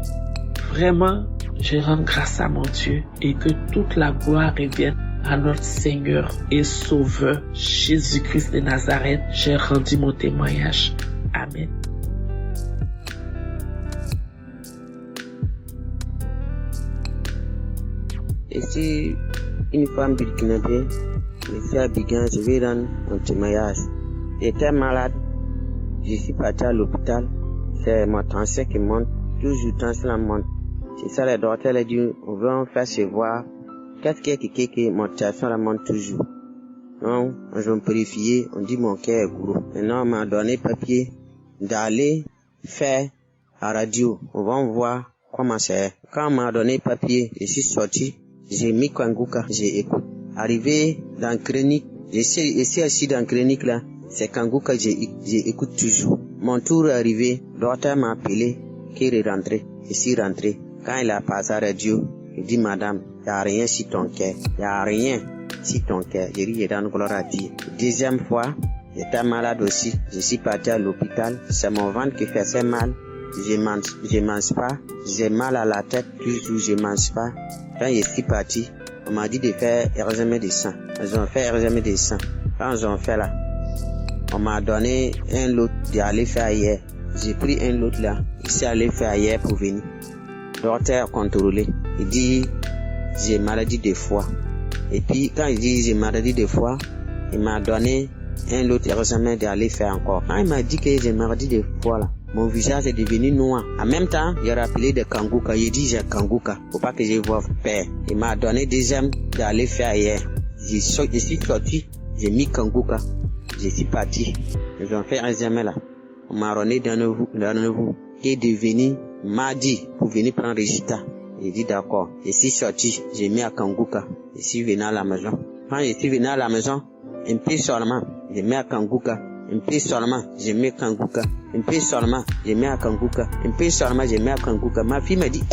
Vraiment, je rends grâce à mon Dieu et que toute la gloire revienne à notre Seigneur et Sauveur Jésus-Christ de Nazareth. J'ai rendu mon témoignage. Amen.
Ici, une femme burkinabé, ici à Bigan, je vais rendre mon témoignage. J'étais malade, je suis parti à l'hôpital, c'est mon tension qui monte, toujours tension monte. C'est ça, le docteur a dit, on veut en faire se voir. Qu'est-ce que mon tension la monte toujours? Non, je me purifier, on dit mon cœur est gros. Maintenant, on m'a donné papier d'aller faire à radio. On va voir comment c'est. Quand on m'a donné papier, je suis sorti, j'ai mis Kanguka, j'ai écouté. Arrivé dans Clinique, ici assis dans Clinique là, c'est Kanguka, j'ai écoute toujours. Mon tour est arrivé, le docteur m'a appelé, qu'il est rentré. Je suis rentré. Quand il a passé à la radio, il dit, madame, il n'y a rien sur ton cœur. Il n'y a rien sur ton cœur. J'ai dit, dans gloire à Dieu. Deuxième fois, j'étais malade aussi. Je suis parti à l'hôpital. C'est mon ventre qui faisait mal. Je mange pas. J'ai mal à la tête. Toujours, je mange pas. Quand je suis parti, on m'a dit de faire examen de sang. Ils ont fait examen de sang. Quand ils ont fait là, on m'a donné un lot d'aller faire hier. J'ai pris un lot là. Il s'est allé faire hier pour venir. Le docteur a contrôlé. Il dit, j'ai maladie de foie. Et puis, quand il dit j'ai maladie de foie, il m'a donné un autre examen d'aller faire encore. Quand il m'a dit que j'ai maladie de foie là, mon visage est devenu noir. En même temps, j'ai rappelé de Kanguka. Il dit j'ai Kanguka. Faut pas que je vois père. Il m'a donné deuxième d'aller faire hier. Je suis sorti, j'ai mis Kanguka. Je suis parti. Ils ont fait un examen là. On m'a donné d'un nouveau qui est devenu mardi pour venir prendre résultat. J'ai dit d'accord. Je suis sorti, j'ai mis à Kanguka. Je suis venu à la maison. Quand je suis venu à la maison, un peu seulement, j'ai mis à Kanguka. Un peu seulement, j'ai mis à Kanguka. Un peu seulement, j'ai mis à Kanguka. Un peu seulement, j'ai mis à Kanguka. Ma fille m'a dit,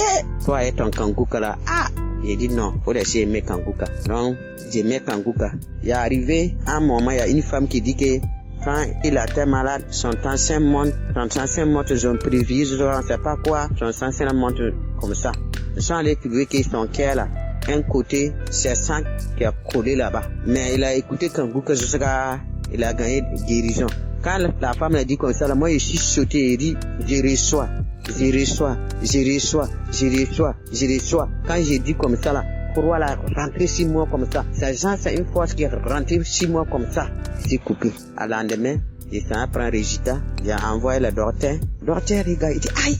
toi et ton Kanguka là. Ah! J'ai dit non, faut laisser aimer Kanguka. Donc, j'ai mis Kanguka. Il est arrivé à un moment, il y a une femme qui dit que quand il a été malade, son tension monte, ils ont prévu, je ne sais pas quoi, son tension monte comme ça. Ils sont allés trouver que son cœur là, un côté, c'est sang qui a collé là-bas. Mais il a écouté Kanguka jusqu'à, il a gagné guérison. Quand la femme a dit comme ça, là, moi je suis sauté et dit, je reçois. Quand j'ai dit comme ça là, pour voilà, rentrer 6 mois comme ça. C'est une force qui est rentrée 6 mois comme ça. C'est coupé. À l'endemain, j'ai fait un résultat. J'ai envoyé le docteur. Le docteur regarde, il dit, aïe,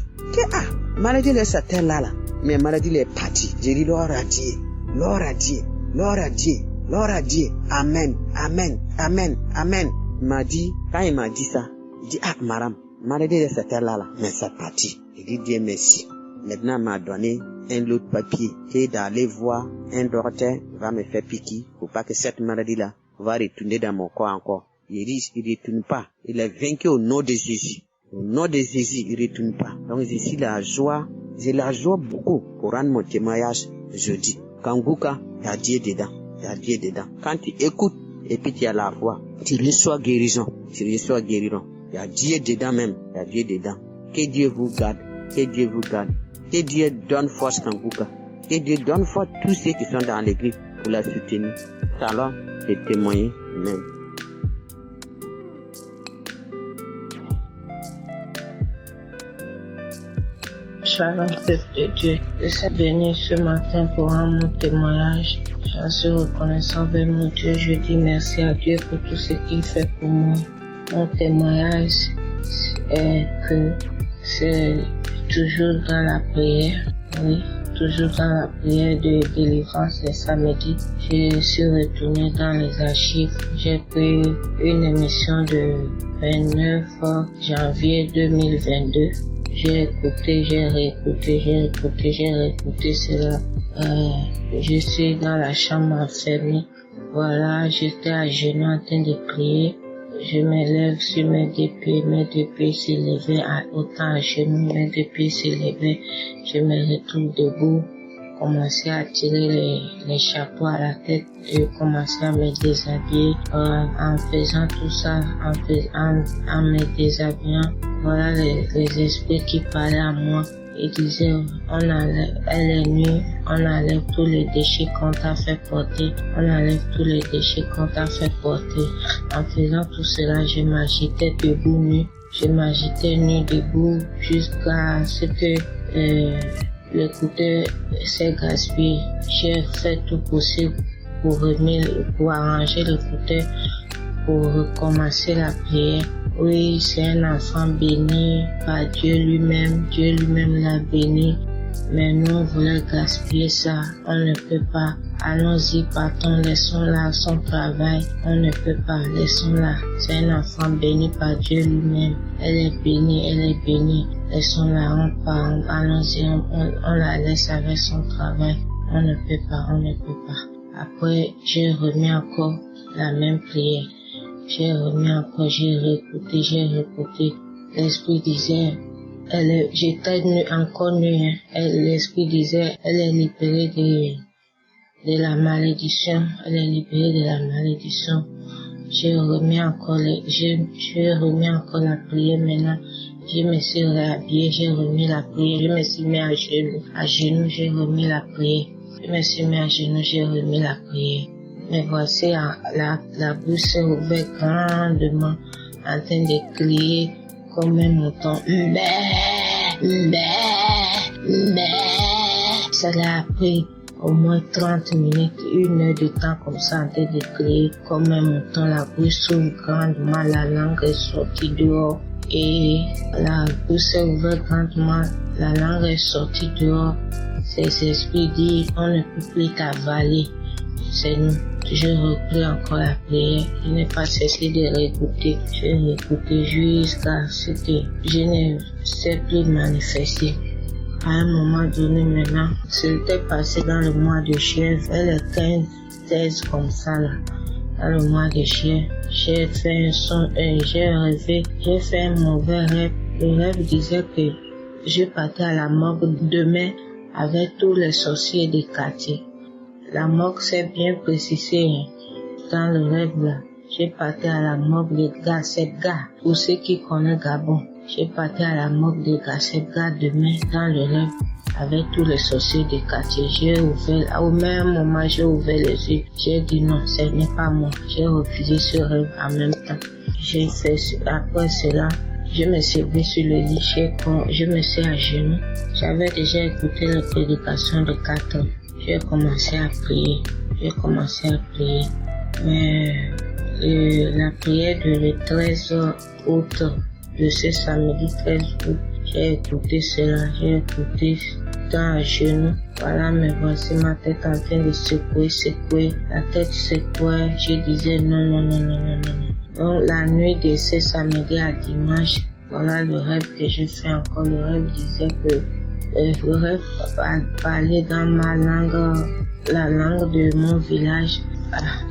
maladie de cette terre-là, là. Mais maladie est partie. J'ai dit, Lord a dit. Amen. Il m'a dit, quand il m'a dit ça, il dit, madame, maladie de cette terre-là, là. Mais c'est parti. Il dit, Dieu merci. Maintenant, il m'a donné un autre papier et d'aller voir un docteur va me faire piquer pour pas que cette maladie-là va retourner dans mon corps encore. Il dit, il ne retourne pas. Il est vaincu au nom de Jésus. Au nom de Jésus, il ne retourne pas. Donc, j'ai la joie beaucoup pour rendre mon témoignage jeudi. Kanguka, il y a Dieu dedans. Quand tu écoutes et puis tu as la foi, tu reçois guérison. Il y a Dieu dedans même. Que Dieu vous garde. Que Dieu donne force Kanguka. Que Dieu donne force tous ceux qui sont dans l'église pour la soutenir. Alors, je témoigne. Amen.
Shalom, peuple de Dieu. Je suis venu ce matin pour rendre mon témoignage. Je suis reconnaissant vers mon Dieu. Je dis merci à Dieu pour tout ce qu'il fait pour moi. Mon témoignage est que c'est toujours dans la prière. Oui, toujours dans la prière de délivrance les samedis. Je suis retourné dans les archives. J'ai pris une émission de 29 janvier 2022. J'ai écouté, j'ai réécouté cela. Je suis dans la chambre enfermée. Voilà, j'étais à genoux en train de prier. Je me lève sur mes deux pieds s'élevaient autant à genoux, mes deux pieds s'élevaient. Je me retrouve debout, commencer à tirer les chapeaux à la tête, je commençais à me déshabiller. En faisant tout ça, en me déshabillant, voilà les esprits qui parlaient à moi.
Il disait, elle est nue, on enlève tous les déchets qu'on t'a fait porter, on enlève tous les déchets qu'on t'a fait porter. En faisant tout cela, je m'agitais debout nu, je m'agitais nu debout jusqu'à ce que l'écouteur s'est gaspillé. J'ai fait tout possible pour arranger l'écouteur, pour recommencer la prière. Oui, c'est un enfant béni par Dieu lui-même. Dieu lui-même l'a béni. Mais nous, on voulait gaspiller ça. On ne peut pas. Allons-y, partons, laissons-la son travail. On ne peut pas, laissons-la. C'est un enfant béni par Dieu lui-même. Elle est bénie. Laissons-la, on part. Allons-y, on la laisse avec son travail. On ne peut pas. Après, j'ai remis encore la même prière. J'ai réécouté. L'esprit disait, j'étais encore nue, l'esprit disait, elle est libérée de la malédiction, J'ai remis encore la prière maintenant. Je me suis réhabillée, j'ai remis la prière, je me suis mis à genoux, j'ai remis la prière. Mais voici, la bouche s'est ouverte grandement, en train de crier comme un mouton. Cela a pris au moins 30 minutes, 1 heure de temps comme ça, en train de crier comme un mouton. La bouche s'ouvre grandement, la langue est sortie dehors. Et la bouche s'est ouverte grandement, la langue est sortie dehors. Ces esprits disent, on ne peut plus t'avaler. C'est nous. Je repris encore la prière. Je n'ai pas cessé de réécouter. J'ai réécouté jusqu'à ce que je ne sais plus manifester. À un moment donné maintenant, c'était passé dans le mois de juillet, vers les 15-16 comme ça là. Dans le mois de juillet, j'ai fait un son, j'ai rêvé, j'ai fait un mauvais rêve. Le rêve disait que je partais à la morgue demain avec tous les sorciers des quartiers. La morgue s'est bien précisée dans le rêve là. J'ai parti à la morgue de Gassebga. Pour ceux qui connaissent Gabon, j'ai parti à la morgue de Gassebga demain dans le rêve avec tous les sorciers des quartiers. J'ai ouvert, au même moment j'ai ouvert les yeux. J'ai dit non, ce n'est pas moi. J'ai refusé ce rêve en même temps. J'ai fait, après cela, je me suis levé sur le lit, je me suis à genoux. J'avais déjà écouté la prédication de 4 ans. J'ai commencé à prier. Mais la prière de 13 août, de ce samedi 13 août, j'ai écouté cela, dans à genoux. Voilà, me voici ma tête en train de secouer. La tête secouait, je disais non. Donc la nuit de ce samedi à dimanche, voilà le rêve que je fais encore. Le rêve disait que je rêve parler dans ma langue, la langue de mon village.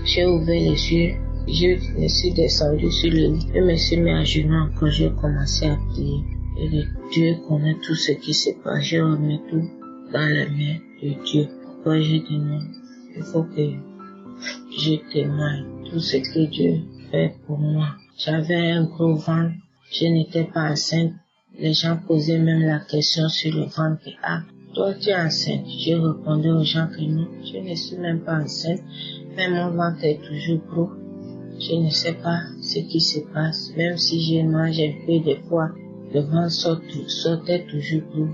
J'ai ouvert les yeux, je me suis descendu sur le lit, je me suis mis à genoux encore, j'ai commencé à prier. Et Dieu connaît tout ce qui se passe, je remets tout dans les mains de Dieu. Pourquoi j'ai dit non? Il faut que je témoigne tout ce que Dieu fait pour moi. J'avais un gros ventre, je n'étais pas enceinte. Les gens posaient même la question sur le ventre. Toi tu es enceinte? Je répondais aux gens que non, je ne suis même pas enceinte, mais mon ventre est toujours gros. Je ne sais pas ce qui se passe, même si je mange un peu de fois, le ventre sortait toujours gros.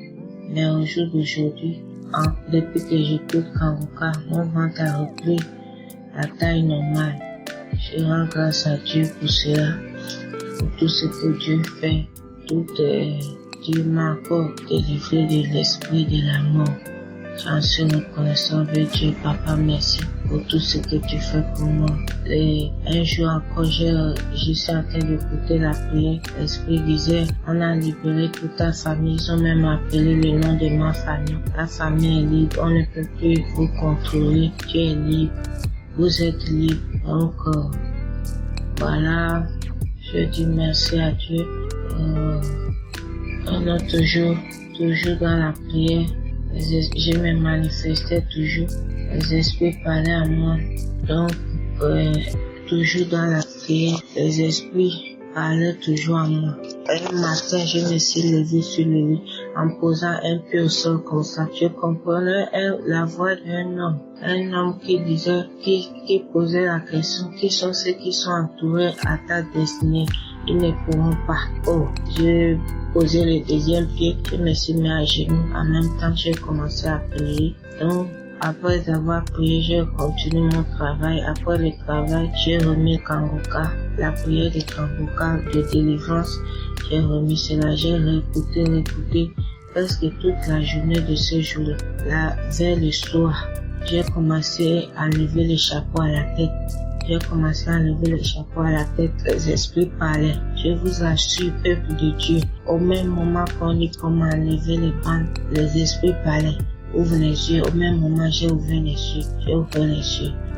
Mais au jour d'aujourd'hui, depuis que j'écoute Kanguka, mon ventre a repris la taille normale. Je rends grâce à Dieu pour cela, pour tout ce que Dieu fait. Dieu m'a encore délivré de l'esprit de la mort. J'en suis reconnaissant avec Dieu, Papa, merci pour tout ce que tu fais pour moi. Et un jour encore, je suis en train d'écouter la prière. L'esprit disait, on a libéré toute ta famille. Ils ont même appelé le nom de ma famille. La famille est libre, on ne peut plus vous contrôler. Tu es libre, vous êtes libre. Donc, voilà, je dis merci à Dieu. On a toujours dans la prière, je me manifestais toujours, les esprits parlaient à moi. Donc, toujours dans la prière, les esprits parlaient toujours à moi. Un matin, je me suis levé sur le lit
en posant un pied au sol comme ça. Je comprenais la voix d'un homme qui disait, qui posait la question, qui sont ceux qui sont entourés à ta destinée, ils ne pourront pas. Oh, j'ai posé le deuxième pied, je me suis mis à genoux, en même temps j'ai commencé à prier. Donc, après avoir prié, j'ai continué mon travail. Après le travail, j'ai remis Kanguka, la prière de Kanguka de délivrance. J'ai remis cela, j'ai réécouté presque toute la journée de ce jour. Là, vers le soir, j'ai commencé à lever le chapeau à la tête. Les esprits parlaient. Je vous assure, peuple de Dieu, au même moment qu'on dit comment lever les bandes, les esprits parlaient. Ouvre les yeux. Au même moment, j'ai ouvert les yeux.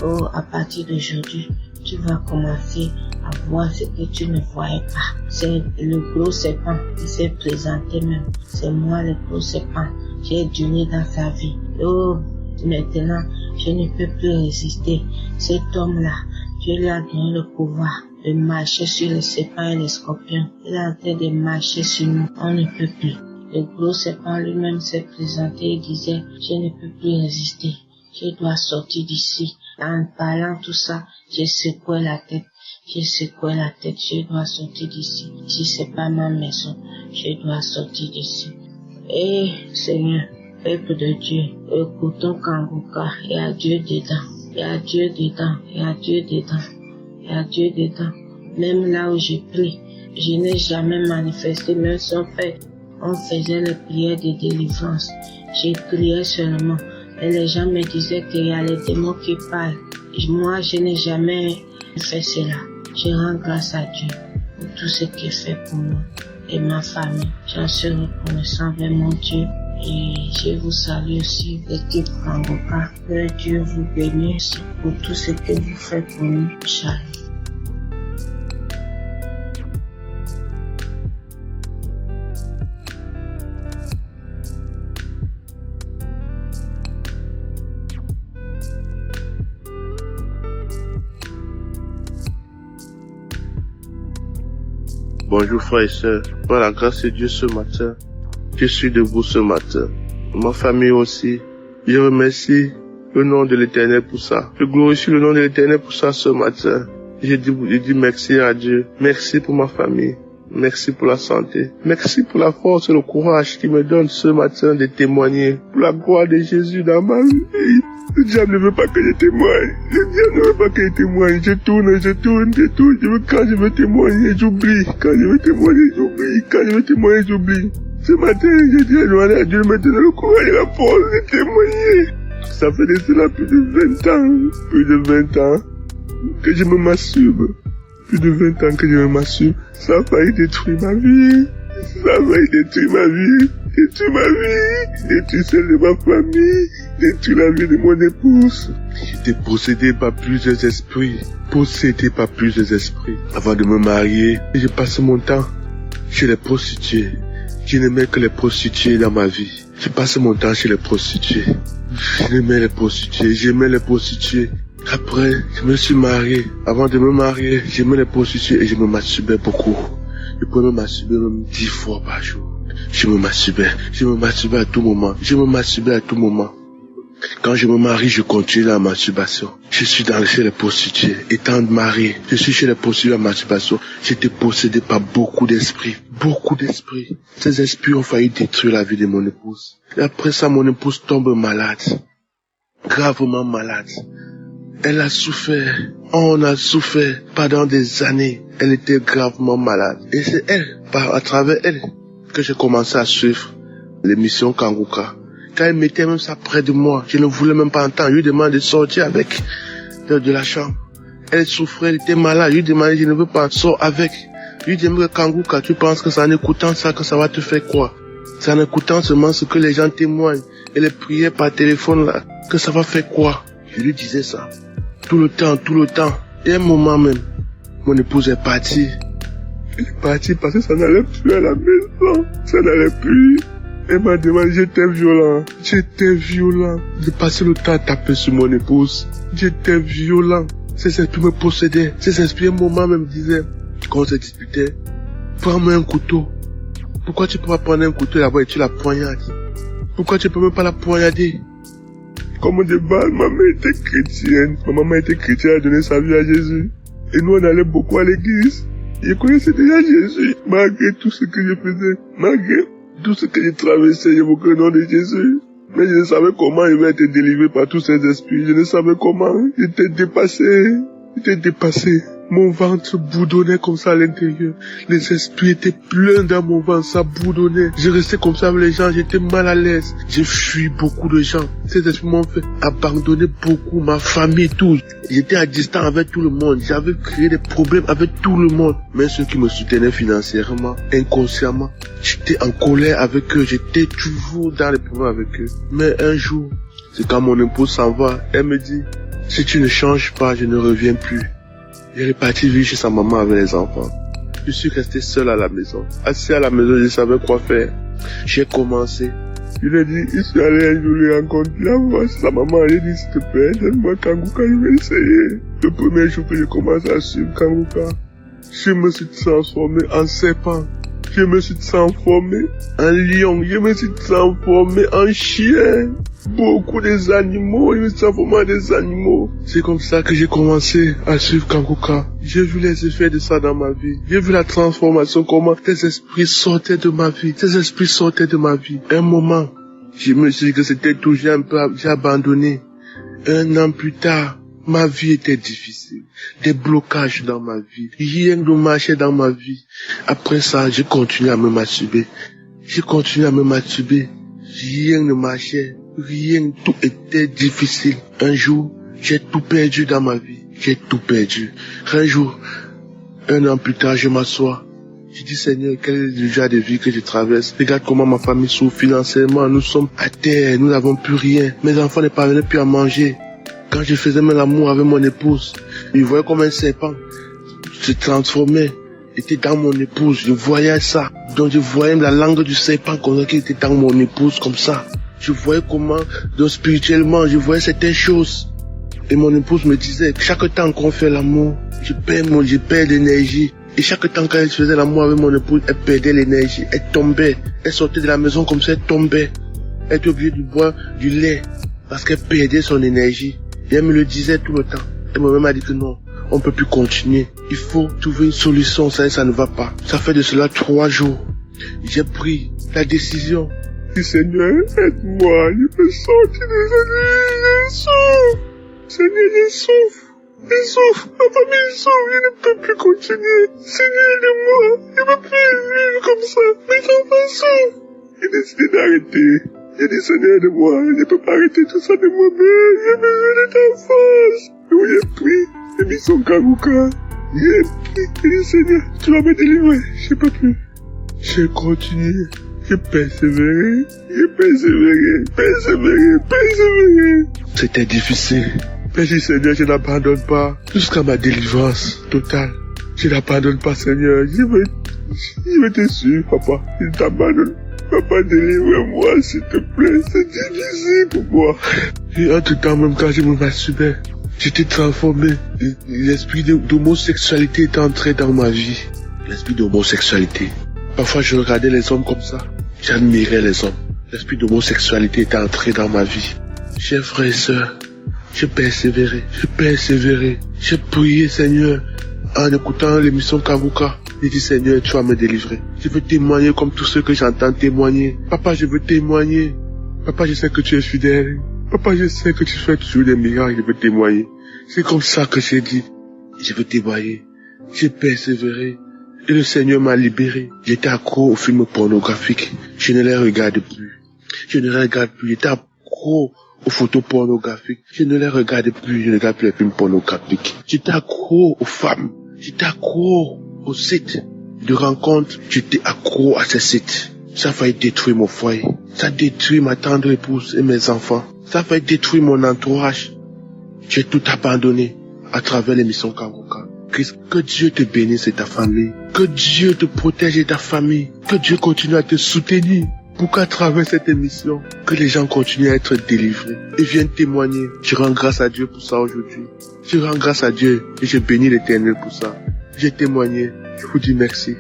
Oh, à partir d'aujourd'hui, tu vas commencer à voir ce que tu ne voyais pas. C'est le gros serpent qui s'est présenté même. C'est moi le gros serpent. J'ai donné dans sa vie. Oh, maintenant, je ne peux plus résister. Cet homme-là, Dieu lui a donné le pouvoir de marcher sur les serpents et les scorpions. Il est en train de marcher sur nous. On ne peut plus. Le gros serpent lui-même s'est présenté et disait, je ne peux plus résister. Je dois sortir d'ici. En parlant tout ça, j'ai secoué la tête. Je dois sortir d'ici. Si c'est pas ma maison, je dois sortir d'ici. Et Seigneur, peuple de Dieu, écoutons Kanguka. Il y a Dieu dedans. Même là où je prie, je n'ai jamais manifesté, même si on faisait les prières de délivrance. J'ai prié seulement. Et les gens me disaient qu'il y a les démons qui parlent. Moi, je n'ai jamais fait cela. Je rends grâce à Dieu pour tout ce qu'il fait pour moi et ma famille. J'en suis reconnaissant vers mon Dieu. Et je vous salue aussi, l'équipe Kanguka. Que Dieu vous bénisse pour tout ce que vous faites pour nous. Shalom.
Bonjour frères et sœurs, par la grâce de Dieu ce matin, je suis debout ce matin. Ma famille aussi, je remercie le nom de l'Éternel pour ça. Je glorifie le nom de l'Éternel pour ça ce matin. Je dis merci à Dieu, merci pour ma famille, merci pour la santé, merci pour la force et le courage qu'il me donne ce matin de témoigner pour la gloire de Jésus dans ma vie. Le diable ne veut pas que je témoigne. Je tourne. Quand je veux témoigner, j'oublie. Ce matin, j'ai dit à Dieu de me donner le courage et la force de témoigner. Ça fait de cela plus de 20 ans que je me masturbe. Ça a failli détruire ma vie. Détruire celle de ma famille, détruire la vie de mon épouse. J'étais possédé par plusieurs esprits. Avant de me marier, j'ai passé mon temps chez les prostituées. Je n'aimais que les prostituées dans ma vie. J'ai passé mon temps chez les prostituées. J'aimais les prostituées. Après, je me suis marié. Avant de me marier, j'aimais les prostituées et je me masturbais beaucoup. Je pouvais me masturber même 10 fois par jour. Je me masturbais à tout moment. Quand je me marie, je continue la masturbation. Je suis chez les prostituées. Étant marié, je suis chez les prostituées à masturbation. J'étais possédé par beaucoup d'esprits. Ces esprits ont failli détruire la vie de mon épouse. Et après ça, mon épouse tombe malade. Gravement malade. Elle a souffert. On a souffert pendant des années. Elle était gravement malade. Et c'est elle, à travers elle, que j'ai commencé à suivre l'émission Kanguka. Quand elle mettait même ça près de moi, je ne voulais même pas entendre. Je lui demandais de sortir avec de la chambre. Elle souffrait, elle était malade. Je lui demandais, je ne veux pas, sors avec. Je lui demandais, Kanguka, tu penses que c'est en écoutant ça que ça va te faire quoi? C'est en écoutant seulement ce que les gens témoignent et les prières par téléphone là, que ça va faire quoi? Je lui disais ça. Tout le temps. Et un moment même, mon épouse est partie. Elle est partie parce que ça n'allait plus à la maison. Ça n'allait plus. Elle m'a demandé, j'étais violent. J'ai passé le temps à taper sur mon épouse. J'étais violent. Ces esprits me possédaient. Ces esprits, un moment même disaient, quand on se disputait, prends-moi un couteau. Pourquoi tu peux pas prendre un couteau là-bas et tu la poignardes? Pourquoi tu peux même pas la poignarder? Comme de base, ma mère était chrétienne. Ma maman était chrétienne, elle a donné sa vie à Jésus. Et nous, on allait beaucoup à l'église. Je connaissais déjà Jésus. Malgré tout ce que je faisais, malgré tout ce que je traversais, j'évoquais le nom de Jésus. Mais je ne savais comment il va être délivré par tous ces esprits. Je ne savais comment. J'étais dépassé. Mon ventre bourdonnait comme ça à l'intérieur. Les esprits étaient pleins dans mon ventre, ça bourdonnait. Je restais comme ça avec les gens, j'étais mal à l'aise. J'ai fui beaucoup de gens. Ces esprits m'ont fait abandonner beaucoup ma famille, tout. J'étais à distance avec tout le monde. J'avais créé des problèmes avec tout le monde. Mais ceux qui me soutenaient financièrement, inconsciemment, j'étais en colère avec eux. J'étais toujours dans les problèmes avec eux. Mais un jour, c'est quand mon épouse s'en va, elle me dit, si tu ne changes pas, je ne reviens plus. Elle est partie vivre chez sa maman avec les enfants. Je suis resté seul à la maison. Assis à la maison, je savais quoi faire. J'ai commencé. Je lui ai dit, je suis allé un jour lui rencontrer. Là, voir sa maman, elle a dit, s'il te plaît, donne-moi Kanguka, je vais essayer. Le premier jour que j'ai commencé à suivre Kanguka, je me suis transformé en serpent. Je me suis transformé en lion. Je me suis transformé en chien. Beaucoup des animaux, je me suis transformé en des animaux. C'est comme ça que j'ai commencé à suivre Kanguka. J'ai vu les effets de ça dans ma vie. J'ai vu la transformation, comment tes esprits sortaient de ma vie. Tes esprits sortaient de ma vie. Un moment, je me suis dit que c'était tout, j'ai abandonné. Un an plus tard, ma vie était difficile. Des blocages dans ma vie. Rien ne marchait dans ma vie. Après ça, j'ai continué à me masturber. Rien ne marchait. Rien, tout était difficile. Un jour, j'ai tout perdu dans ma vie. Un jour, un an plus tard, je m'assois. Je dis, Seigneur, quel est le genre de vie que je traverse? Regarde comment ma famille souffre financièrement. Nous sommes à terre, nous n'avons plus rien. Mes enfants ne parvenaient plus à manger. Quand je faisais même l'amour avec mon épouse, je voyais comme un serpent se transformait, était dans mon épouse. Je voyais ça. Donc je voyais la langue du serpent qui était dans mon épouse comme ça. Je voyais comment, donc spirituellement, je voyais certaines choses. Et mon épouse me disait, chaque temps qu'on fait l'amour, je perds l'énergie. Et chaque temps quand elle faisait l'amour avec mon épouse, elle perdait l'énergie. Elle tombait. Elle sortait de la maison comme ça, elle tombait. Elle était obligée de boire du lait parce qu'elle perdait son énergie. Et elle me le disait tout le temps. Elle m'a dit que non, on peut plus continuer. Il faut trouver une solution, ça ne va pas. Ça fait de cela 3 jours. J'ai pris la décision. Seigneur, aide-moi, je peux sortir de cette vie, je souffre. Seigneur, je souffre, ma famille souffre, je ne peux plus continuer. Seigneur, aide-moi, je ne peux plus vivre comme ça, mes enfants souffrent. J'ai décidé d'arrêter. J'ai dit, Seigneur, aide-moi, je ne peux pas arrêter tout ça de moi-même, j'ai besoin de ta force. Donc j'ai pris l'émission Kanguka, j'ai dit, Seigneur, tu vas me délivrer, je ne peux plus. J'ai continué. J'ai persévéré. C'était difficile. Mais j'ai dit, Seigneur, je n'abandonne pas jusqu'à ma délivrance totale. Je n'abandonne pas, Seigneur. Je vais te suivre, papa. Je t'abandonne. Papa, délivre-moi, s'il te plaît. C'est difficile pour moi. Et entre-temps, même quand je me masturbais, j'étais transformé. L'esprit d'homosexualité était entré dans ma vie. L'esprit d'homosexualité. Parfois, je regardais les hommes comme ça. J'admirais les hommes. L'esprit d'homosexualité était entré dans ma vie. Chers frères et sœurs, j'ai persévéré. J'ai prié, Seigneur, en écoutant l'émission Kanguka. J'ai dit, Seigneur, tu vas me délivrer. Je veux témoigner comme tous ceux que j'entends témoigner. Papa, je veux témoigner. Papa, je sais que tu es fidèle. Papa, je sais que tu fais toujours des miracles. Je veux témoigner. C'est comme ça que j'ai dit. Je veux témoigner. J'ai persévéré. Et le Seigneur m'a libéré. J'étais accro aux films pornographiques. Je ne les regarde plus. J'étais accro aux photos pornographiques. Je ne les regarde plus. Je ne regarde plus les films pornographiques. J'étais accro aux femmes. J'étais accro aux sites de rencontres. J'étais accro à ces sites. Ça a failli détruire mon foyer. Ça a détruit ma tendre épouse et mes enfants. Ça a failli détruire mon entourage. J'ai tout abandonné à travers l'émission Kanguka. Que Dieu te bénisse et ta famille. Que Dieu te protège et ta famille. Que Dieu continue à te soutenir. Pour qu'à travers cette émission, que les gens continuent à être délivrés et viennent témoigner. Je rends grâce à Dieu pour ça aujourd'hui. Je rends grâce à Dieu et je bénis l'Éternel pour ça. J'ai témoigné. Je vous dis merci.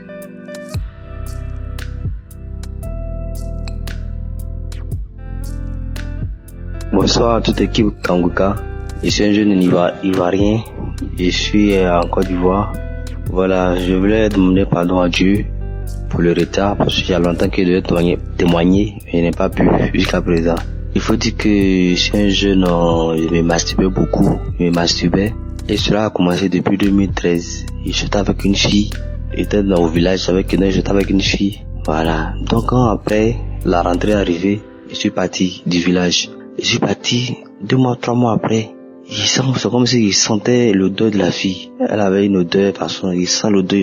Bonsoir à toute l'équipe Kanguka. Je suis un jeune ivoirien. Je suis en Côte d'Ivoire. Voilà, je voulais demander pardon à Dieu pour le retard parce qu'il y a longtemps que je devais témoigner, mais je n'ai pas pu jusqu'à présent. Il faut dire que je suis un jeune, je me masturbais beaucoup, et cela a commencé depuis 2013. J'étais avec une fille, j'étais au village j'étais avec une fille. Voilà, donc quand après la rentrée est arrivée, je suis parti du village. Je suis parti 2 mois, 3 mois après. C'est comme s'il sentait l'odeur de la fille. Elle avait une odeur, façon, il sent l'odeur.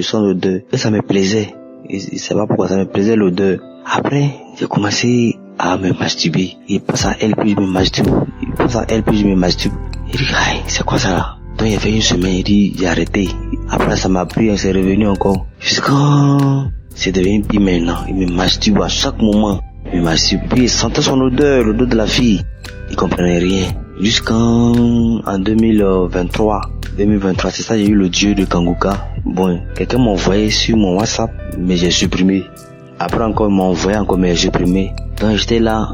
Et ça me plaisait. Je sais pas pourquoi ça me plaisait l'odeur. Après, j'ai commencé à me masturber. Il passe à elle, puis je me masturbe. Il dit, aïe, c'est quoi ça là? Donc il a fait 1 semaine, il dit, j'ai arrêté. Après ça m'a pris, c'est revenu encore. Jusqu'à c'est devenu pire maintenant. Il me masturbe à chaque moment. Il me masturbe. Puis il sentait son odeur, l'odeur de la fille. Il comprenait rien. Jusqu'en 2023, c'est ça, j'ai eu le Dieu de Kanguka. Bon, quelqu'un m'a envoyé sur mon WhatsApp, mais j'ai supprimé. Après encore, il m'a envoyé encore, mais j'ai supprimé. Donc j'étais là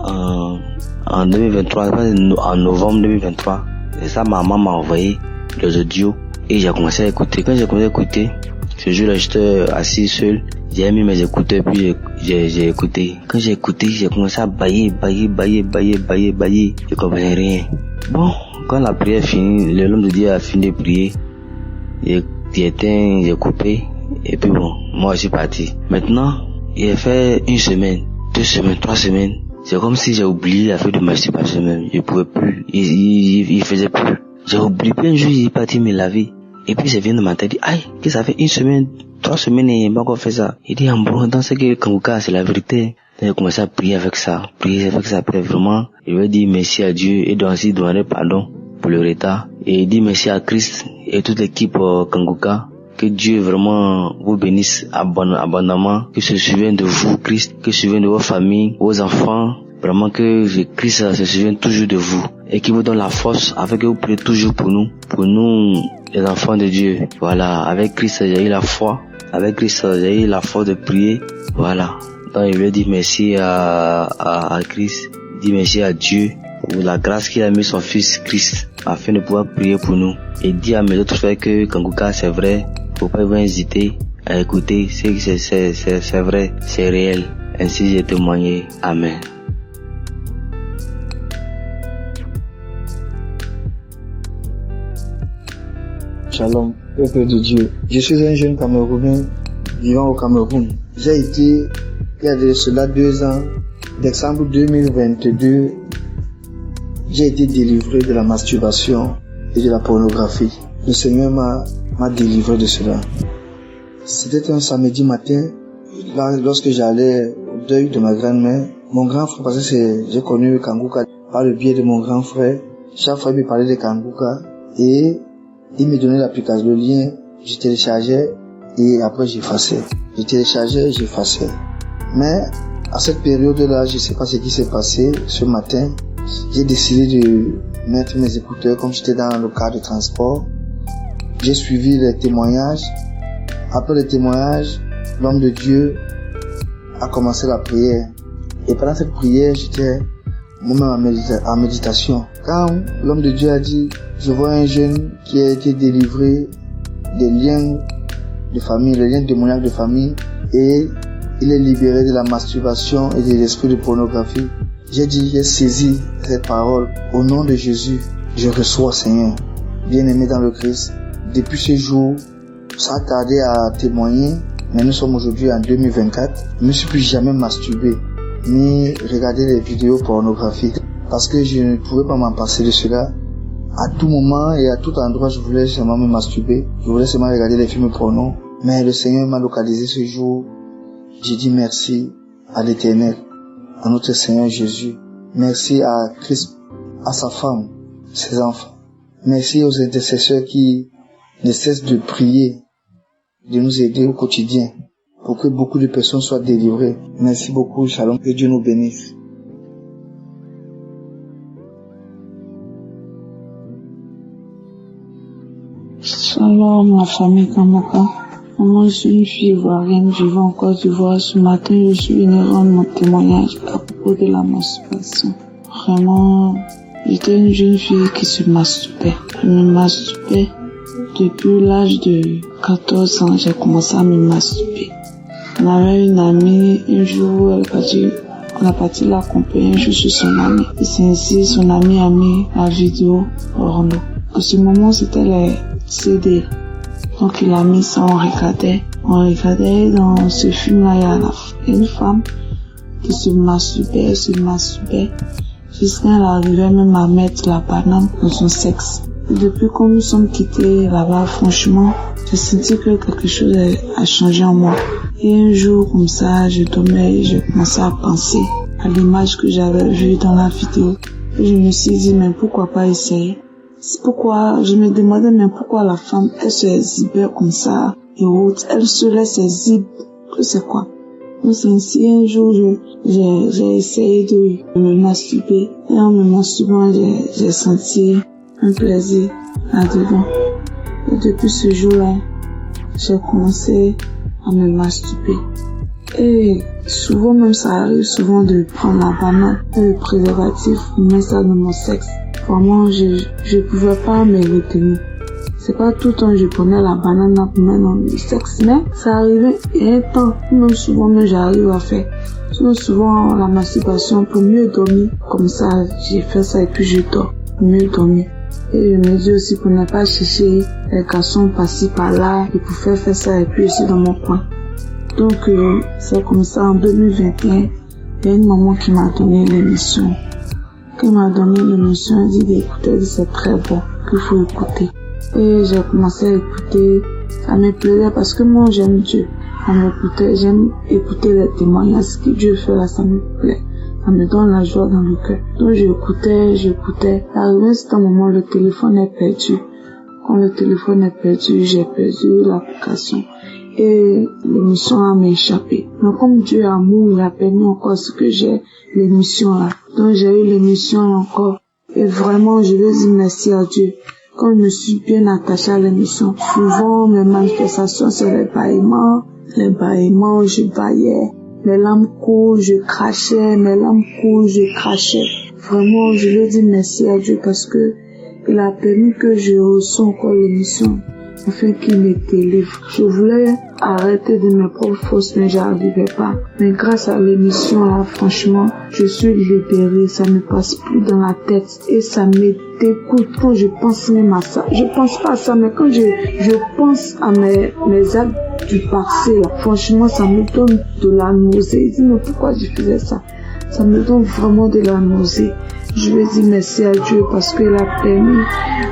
en 2023, en novembre 2023. Et ça, ma maman m'a envoyé les audios et j'ai commencé à écouter. Quand j'ai commencé à écouter, ce jour-là, j'étais assis seul. J'ai mis mes écouteurs puis j'ai écouté. Quand j'ai écouté, j'ai commencé à bailler. Je comprenais rien. Bon, quand la prière finit, l'homme de Dieu a fini de prier. J'ai éteint, j'ai coupé. Et puis bon, moi je suis parti. Maintenant, il a fait 1 semaine, 2 semaines, 3 semaines. C'est comme si j'ai oublié la fête de masturbation même. Je pouvais plus. Il faisait plus. J'ai oublié plein de jours, il est parti me laver. Et puis ça vient de ma tête, aïe, que ça fait 1 semaine, 3 semaines et il m'a encore fait ça. Il dit, en bon, dans ce que Kanguka, c'est la vérité. J'ai commencé à prier avec ça. Après vraiment, il veut dire merci à Dieu et donc ainsi demander pardon pour le retard. Et il dit merci à Christ et toute l'équipe Kanguka. Que Dieu vraiment vous bénisse abondamment. Que se souvienne de vous, Christ. Que se souvienne de vos familles, vos enfants. Vraiment que Christ se souvienne toujours de vous. Et qu'il vous donne la force afin que vous priez toujours pour nous les enfants de Dieu. Voilà, avec Christ j'ai eu la foi. Avec Christ j'ai eu la force de prier. Voilà. Donc il veut dire merci à Christ. Dire merci à Dieu pour la grâce qu'il a mis son fils Christ afin de pouvoir prier pour nous. Et dire à mes autres frères que Kanguka c'est vrai. Faut pas hésiter à écouter. C'est vrai, c'est réel. Ainsi j'ai témoigné. Amen.
Shalom, peuple de Dieu. Je suis un jeune Camerounais vivant au Cameroun. J'ai été, il y a de cela 2 ans, décembre 2022, j'ai été délivré de la masturbation et de la pornographie. Le Seigneur m'a délivré de cela. C'était un samedi matin, là, lorsque j'allais au deuil de ma grand-mère. Mon grand frère, parce que j'ai connu Kanguka par le biais de mon grand frère. Chaque fois, il me parlait de Kanguka et il me donnait l'application, le lien, je téléchargeais et après j'effaçais. Je téléchargeais et j'effaçais. Mais à cette période-là, je ne sais pas ce qui s'est passé. Ce matin, j'ai décidé de mettre mes écouteurs comme j'étais dans le car de transport. J'ai suivi les témoignages. Après les témoignages, l'homme de Dieu a commencé la prière. Et pendant cette prière, j'étais moi-même en méditation. Quand l'homme de Dieu a dit, je vois un jeune qui a été délivré des liens de famille, les liens démoniaques de famille, et il est libéré de la masturbation et de l'esprit de pornographie. J'ai saisi cette parole. Au nom de Jésus, je reçois, Seigneur. Bien-aimé dans le Christ, depuis ce jour, ça a tardé à témoigner, mais nous sommes aujourd'hui en 2024. Je ne me suis plus jamais masturbé, ni regardé les vidéos pornographiques, parce que je ne pouvais pas m'en passer de cela. À tout moment et à tout endroit, je voulais seulement me masturber. Je voulais seulement regarder les films porno. Mais le Seigneur m'a localisé ce jour. J'ai dit merci à l'Éternel, à notre Seigneur Jésus. Merci à Christ, à sa femme, ses enfants. Merci aux intercesseurs qui ne cessent de prier, de nous aider au quotidien pour que beaucoup de personnes soient délivrées. Merci beaucoup, Shalom, que Dieu nous bénisse.
Shalom, ma famille Kanguka. Moi, je suis une fille ivoirienne vivant en Côte d'Ivoire. Ce matin, je suis venue rendre mon témoignage à propos de la masturbation. Vraiment, J'étais une jeune fille qui se masturbait. Je me masturbais depuis l'âge de 14 ans. J'ai commencé à me masturber. On avait une amie, un jour, on a parti l'accompagner un jour sur son ami. Et c'est ainsi, son ami a mis la vidéo porno. À ce moment, c'était les CD. Donc il a mis ça, on regardait dans ce film-là, il y a une femme qui se masturbait, jusqu'à elle arrivait même à mettre la banane dans son sexe. Et depuis qu'on nous sommes quittés là-bas, franchement, j'ai senti que quelque chose a changé en moi. Et un jour, comme ça, je dormais et j'ai commencé à penser à l'image que j'avais vue dans la vidéo. Et je me suis dit, mais pourquoi pas essayer? C'est pourquoi je me demandais même pourquoi la femme, elle se exhibait comme ça et autres. Elle se laisse exhiber. Je sais quoi. Donc c'est ainsi, un jour, j'ai essayé de me masturber. Et en me masturbant, j'ai senti un plaisir là-dedans. Et depuis ce jour-là, j'ai commencé à me masturber. Et souvent même ça arrive souvent de prendre la banane et le préservatif, mettre ça dans mon sexe. Vraiment, je pouvais pas me retenir. C'est pas tout le temps que je prenais la banane pour mettre dans le sexe, mais ça arrivait il y a un temps, même souvent même j'arrive à faire. Souvent la masturbation pour mieux dormir, comme ça j'ai fait ça et puis je dors pour mieux dormir. Et je me dis aussi pour ne pas chercher les garçons par-ci par-là et pour faire ça et puis aussi dans mon coin. Donc c'est comme ça en 2021, il y a une maman qui m'a donné l'émission. Quand elle m'a donné l'émission, elle dit d'écouter, c'est très bon, qu'il faut écouter. Et j'ai commencé à écouter, ça me plaisait parce que moi j'aime Dieu. J'aime écouter les témoignages, ce que Dieu fait là, ça me plaît. Ça me donne la joie dans le cœur. Donc j'écoutais. Arrivé à ce moment, le téléphone est perdu. Quand le téléphone est perdu, j'ai perdu l'application. Et l'émission m'a échappé. Mais comme Dieu est amour, il a permis encore ce que j'ai, l'émission là. Donc j'ai eu l'émission encore. Et vraiment, je veux dire merci à Dieu. Quand je me suis bien attachée à l'émission, souvent mes manifestations c'est les bâillements, je baillais, mes larmes coulent, je crachais, Vraiment, je veux dire merci à Dieu parce que il a permis que je reçois encore l'émission. Afin qu'il me délivre. Je voulais arrêter de mes propres forces, mais j'arrivais pas. Mais grâce à l'émission là, franchement, je suis libérée. Ça me passe plus dans la tête et ça me dégoûte quand je pense même à ça. Je pense pas à ça, mais quand je pense à mes actes du passé là, franchement, ça me donne de la nausée. Je dis mais pourquoi je faisais ça? Ça me donne vraiment de la nausée. Je veux dire merci à Dieu parce qu'il a permis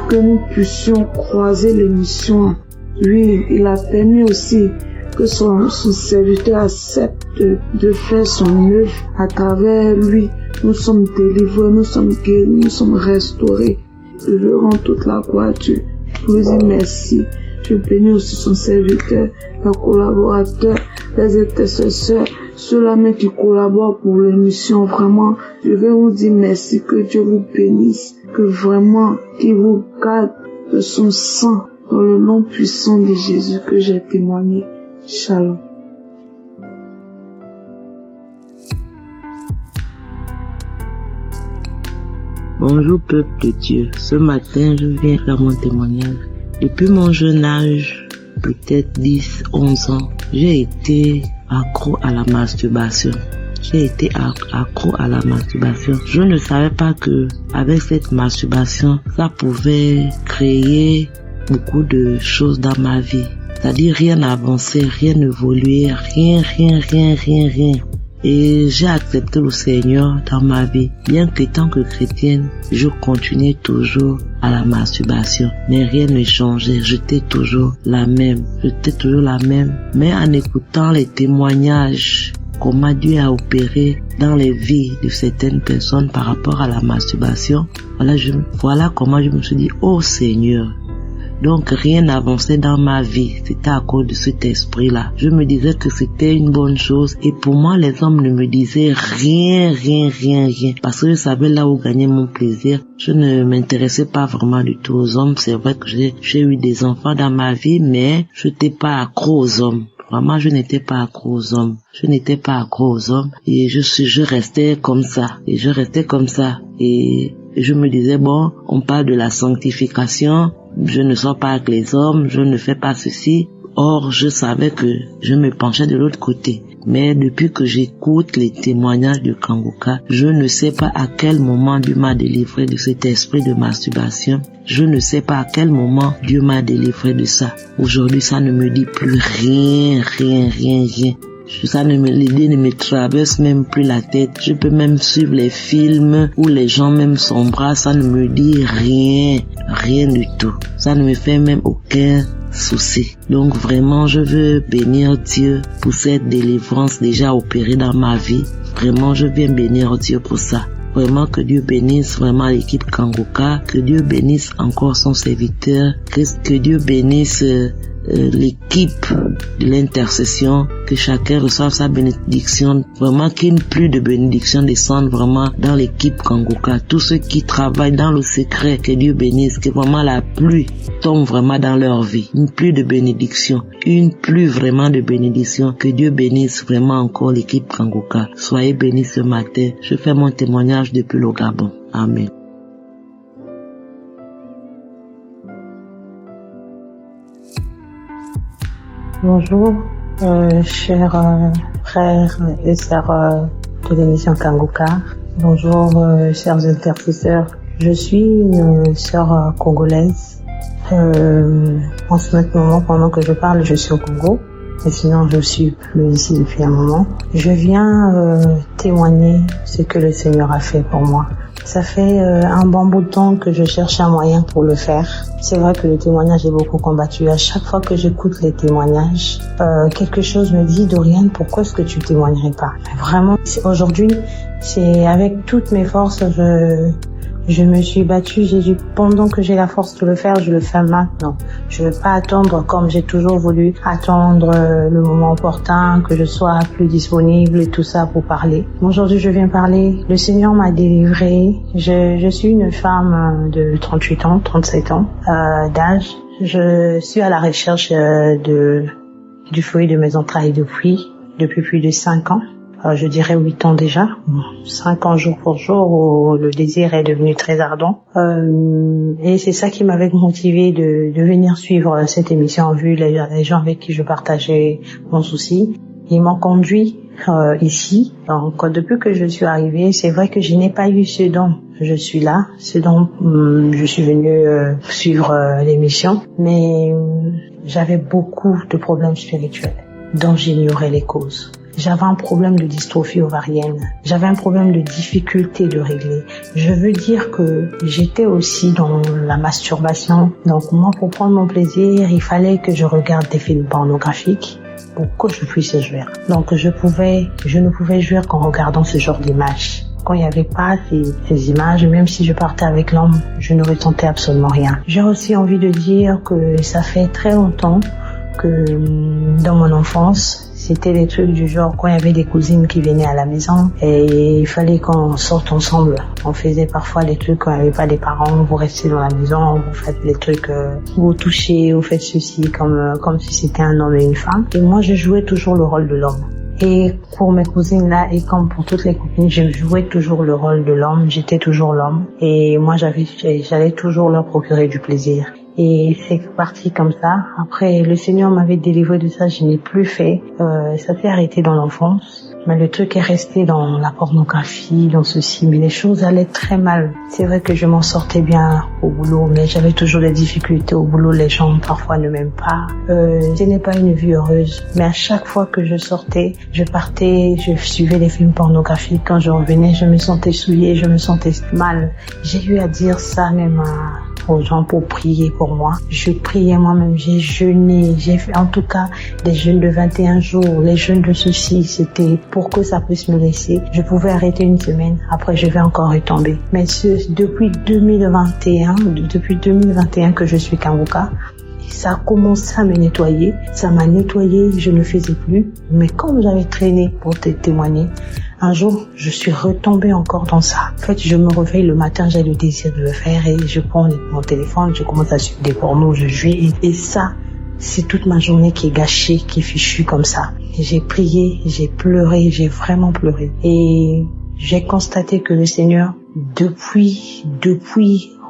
que nous puissions croiser l'émission. Oui, il a permis aussi que son serviteur accepte de faire son œuvre. À travers lui, nous sommes délivrés, nous sommes guéris, nous sommes restaurés. Je veux rendre toute la gloire à Dieu. Je veux dire merci. Je bénis aussi son serviteur, les collaborateurs, les intercesseurs, ceux-là même qui collaborent pour l'émission. Vraiment, je vais vous dire merci, que Dieu vous bénisse, que vraiment, qu'il vous garde de son sang dans le nom puissant de Jésus que j'ai témoigné. Shalom. Bonjour peuple de Dieu, ce matin je viens faire mon témoignage. Depuis mon jeune âge, peut-être 10-11 ans, j'ai été accro à la masturbation. Je ne savais pas que avec cette masturbation, ça pouvait créer beaucoup de choses dans ma vie. C'est-à-dire rien n'avançait, rien n'évoluait, rien. Et j'ai accepté le Seigneur dans ma vie. Bien que tant que chrétienne, je continuais toujours à la masturbation. Mais rien ne changeait. J'étais toujours la même. Mais en écoutant les témoignages, comment Dieu a opéré dans les vies de certaines personnes par rapport à la masturbation, voilà comment je me suis dit, oh Seigneur. Donc rien n'avançait dans ma vie, c'était à cause de cet esprit-là. Je me disais que c'était une bonne chose et pour moi les hommes ne me disaient rien. Parce que je savais là où gagner mon plaisir. Je ne m'intéressais pas vraiment du tout aux hommes. C'est vrai que j'ai eu des enfants dans ma vie, mais je n'étais pas accro aux hommes. Vraiment, je n'étais pas accro aux hommes. Et je restais comme ça. Et je me disais, bon, on parle de la sanctification, je ne sors pas avec les hommes, je ne fais pas ceci. Or, je savais que je me penchais de l'autre côté. Mais depuis que j'écoute les témoignages de Kanguka, je ne sais pas à quel moment Dieu m'a délivré de cet esprit de masturbation. Je ne sais pas à quel moment Dieu m'a délivré de ça. Aujourd'hui, ça ne me dit plus rien. L'idée ne me traverse même plus la tête. Je peux même suivre les films où les gens même s'embrassent. Ça ne me dit rien du tout. Ça ne me fait même aucun souci. Donc vraiment, je veux bénir Dieu pour cette délivrance déjà opérée dans ma vie. Vraiment, je viens bénir Dieu pour ça. Vraiment, que Dieu bénisse vraiment l'équipe Kanguka, que Dieu bénisse encore son serviteur, que Dieu bénisse l'équipe de l'intercession, que chacun reçoive sa bénédiction, vraiment qu'une pluie de bénédiction descende vraiment dans l'équipe Kanguka. Tous ceux qui travaillent dans le secret, que Dieu bénisse, que vraiment la pluie tombe vraiment dans leur vie. Une pluie de bénédiction, une pluie vraiment de bénédiction. Que Dieu bénisse vraiment encore l'équipe Kanguka. Soyez bénis ce matin. Je fais mon témoignage depuis le Gabon. Amen.
Bonjour, chers frères et sœurs de l'émission Kanguka. Bonjour, chers intercesseurs. Je suis une sœur congolaise. En ce moment, pendant que je parle, je suis au Congo. Et sinon, je suis plus ici depuis un moment. Je viens témoigner ce que le Seigneur a fait pour moi. Ça fait un bon bout de temps que je cherche un moyen pour le faire. C'est vrai que le témoignage est beaucoup combattu. À chaque fois que j'écoute les témoignages, quelque chose me dit, Doriane, pourquoi est-ce que tu témoignerais pas? Vraiment, aujourd'hui, c'est avec toutes mes forces, je me suis battue, j'ai dit, pendant que j'ai la force de le faire, je le fais maintenant. Je veux pas attendre comme j'ai toujours voulu, attendre le moment opportun, que je sois plus disponible et tout ça pour parler. Aujourd'hui, je viens parler. Le Seigneur m'a délivrée. Je suis une femme de 38 ans, 37 ans d'âge. Je suis à la recherche du fruit de mes entrailles depuis plus de 5 ans. Je dirais 8 ans déjà, 5 ans jour pour jour où le désir est devenu très ardent. Et c'est ça qui m'avait motivé de venir suivre cette émission, vu les gens avec qui je partageais mon souci. Ils m'ont conduit ici. Donc depuis que je suis arrivée, c'est vrai que je n'ai pas eu ce dont je suis là, ce dont je suis venue suivre l'émission. Mais j'avais beaucoup de problèmes spirituels dont j'ignorais les causes. J'avais un problème de dystrophie ovarienne. J'avais un problème de difficulté de régler. Je veux dire que j'étais aussi dans la masturbation. Donc moi, pour prendre mon plaisir, il fallait que je regarde des films pornographiques pour que je puisse jouir. Donc je ne pouvais jouir qu'en regardant ce genre d'images. Quand il n'y avait pas ces images, même si je partais avec l'homme, je ne ressentais absolument rien. J'ai aussi envie de dire que ça fait très longtemps que dans mon enfance, c'était des trucs du genre quand il y avait des cousines qui venaient à la maison et il fallait qu'on sorte ensemble. On faisait parfois des trucs quand il n'y avait pas des parents, vous restez dans la maison, vous faites des trucs, vous touchez, vous faites ceci comme si c'était un homme et une femme. Et moi, je jouais toujours le rôle de l'homme. Et pour mes cousines là, et comme pour toutes les copines, je jouais toujours le rôle de l'homme, j'étais toujours l'homme. Et moi, j'allais toujours leur procurer du plaisir. Et c'est parti comme ça. Après, le Seigneur m'avait délivré de ça, je n'ai plus fait. Ça s'est arrêté dans l'enfance. Mais le truc est resté dans la pornographie, dans ceci. Mais les choses allaient très mal. C'est vrai que je m'en sortais bien au boulot, mais j'avais toujours des difficultés au boulot. Les gens parfois ne m'aiment pas. Ce n'est pas une vie heureuse. Mais à chaque fois que je sortais, je partais, je suivais des films pornographiques. Quand je revenais, je me sentais souillée, je me sentais mal. J'ai eu à dire ça même aux gens pour prier pour moi. Je priais moi-même, j'ai jeûné, j'ai fait en tout cas des jeûnes de 21 jours. Les jeûnes de ceci, c'était pour que ça puisse me laisser. Je pouvais arrêter une semaine, après je vais encore retomber. Mais depuis 2021 que je suis Kanguka, ça a commencé à me nettoyer. Ça m'a nettoyé, je ne faisais plus. Mais comme j'avais traîné pour te témoigner, un jour, je suis retombée encore dans ça. En fait, je me réveille le matin, j'ai le désir de le faire et je prends mon téléphone, je commence à suivre des pornos, je jouis. Et ça, c'est toute ma journée qui est gâchée, qui est fichue comme ça. J'ai prié, j'ai pleuré, j'ai vraiment pleuré. Et j'ai constaté que le Seigneur, depuis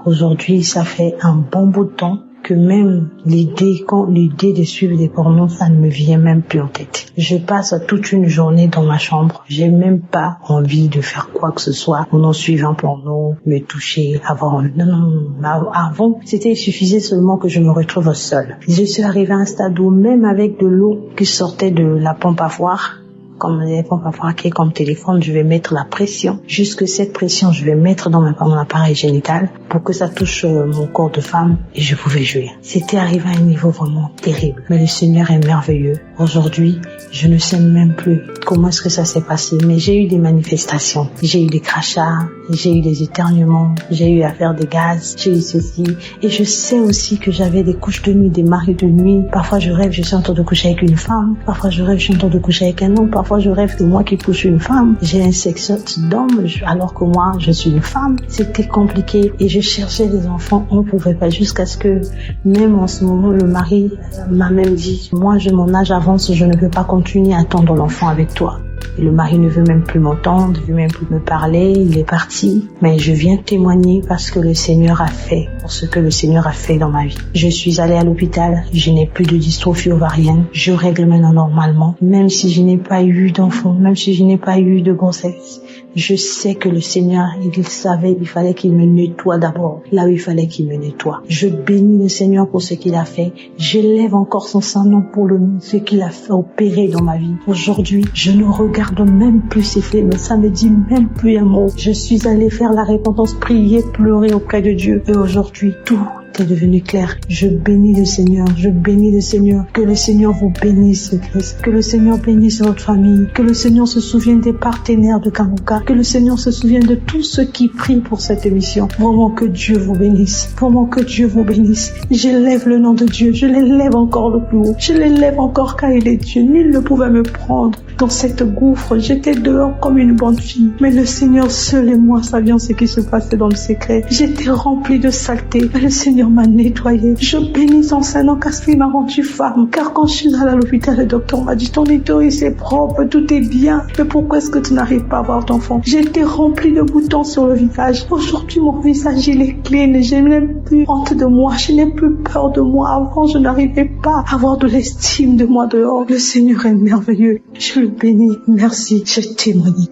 aujourd'hui, ça fait un bon bout de temps, que même l'idée de suivre des pornos, ça ne me vient même plus en tête. Je passe toute une journée dans ma chambre. J'ai même pas envie de faire quoi que ce soit en suivant un porno, me toucher, avoir... Non. Avant, il suffisait seulement que je me retrouve seule. Je suis arrivée à un stade où même avec de l'eau qui sortait de la pompe à foire, comme les pompes à foire qui est comme téléphone, je vais mettre la pression. Jusque cette pression, je vais mettre dans mon appareil génital pour que ça touche mon corps de femme et je pouvais jouir. C'était arrivé à un niveau vraiment terrible. Mais le Seigneur est merveilleux. Aujourd'hui, je ne sais même plus comment est-ce que ça s'est passé, mais j'ai eu des manifestations. J'ai eu des crachats, j'ai eu des éternuements, j'ai eu à faire des gaz, j'ai eu ceci. Et je sais aussi que j'avais des couches de nuit, des maris de nuit. Parfois, je rêve, je suis en train de coucher avec une femme. Parfois, je rêve, je suis en train de coucher avec un homme. Parfois, je rêve que moi qui couche une femme. J'ai un sexe d'homme alors que moi, je suis une femme. C'était compliqué et je cherchais des enfants. On pouvait pas jusqu'à ce que, même en ce moment, le mari m'a même dit, moi, mon âge avance, je ne peux pas continuer à attendre l'enfant avec toi. Et le mari ne veut même plus m'entendre, ne veut même plus me parler, il est parti. Mais je viens témoigner parce que le Seigneur a fait, pour ce que le Seigneur a fait dans ma vie. Je suis allée à l'hôpital, je n'ai plus de dystrophie ovarienne, je règle maintenant normalement. Même si je n'ai pas eu d'enfant, même si je n'ai pas eu de grossesse, je sais que le Seigneur, il savait, il fallait qu'il me nettoie d'abord, là où il fallait qu'il me nettoie. Je bénis le Seigneur pour ce qu'il a fait. J'élève encore son Saint-Nom pour ce qu'il a fait opérer dans ma vie. Aujourd'hui, je ne regarde même plus ses faits, mais ça me dit même plus un mot. Je suis allée faire la repentance, prier, pleurer auprès de Dieu. Et aujourd'hui, tout est devenu clair. Je bénis le Seigneur, je bénis le Seigneur. Que le Seigneur vous bénisse, Christ. Que le Seigneur bénisse votre famille. Que le Seigneur se souvienne des partenaires de Kanguka. Que le Seigneur se souvienne de tous ceux qui prient pour cette émission. Vraiment que Dieu vous bénisse. Vraiment que Dieu vous bénisse. J'élève le nom de Dieu. Je l'élève encore le plus haut. Je l'élève encore car il est Dieu. Nul ne pouvait me prendre dans cette gouffre. J'étais dehors comme une bonne fille. Mais le Seigneur seul et moi savions ce qui se passait dans le secret. J'étais remplie de saleté. Mais le Seigneur m'a nettoyée. Je bénis son Saint-Nom parce qu'il m'a rendue femme. Car quand je suis allée à l'hôpital, le docteur m'a dit, ton utérus est propre, tout est bien. Mais pourquoi est-ce que tu n'arrives pas à avoir d'enfant? J'étais remplie de boutons sur le visage. Aujourd'hui, mon visage, il est clean. Je n'ai plus honte de moi. Je n'ai plus peur de moi. Avant, je n'arrivais pas à avoir de l'estime de moi dehors. Le Seigneur est merveilleux. Je le bénis. Merci. Je témoigne.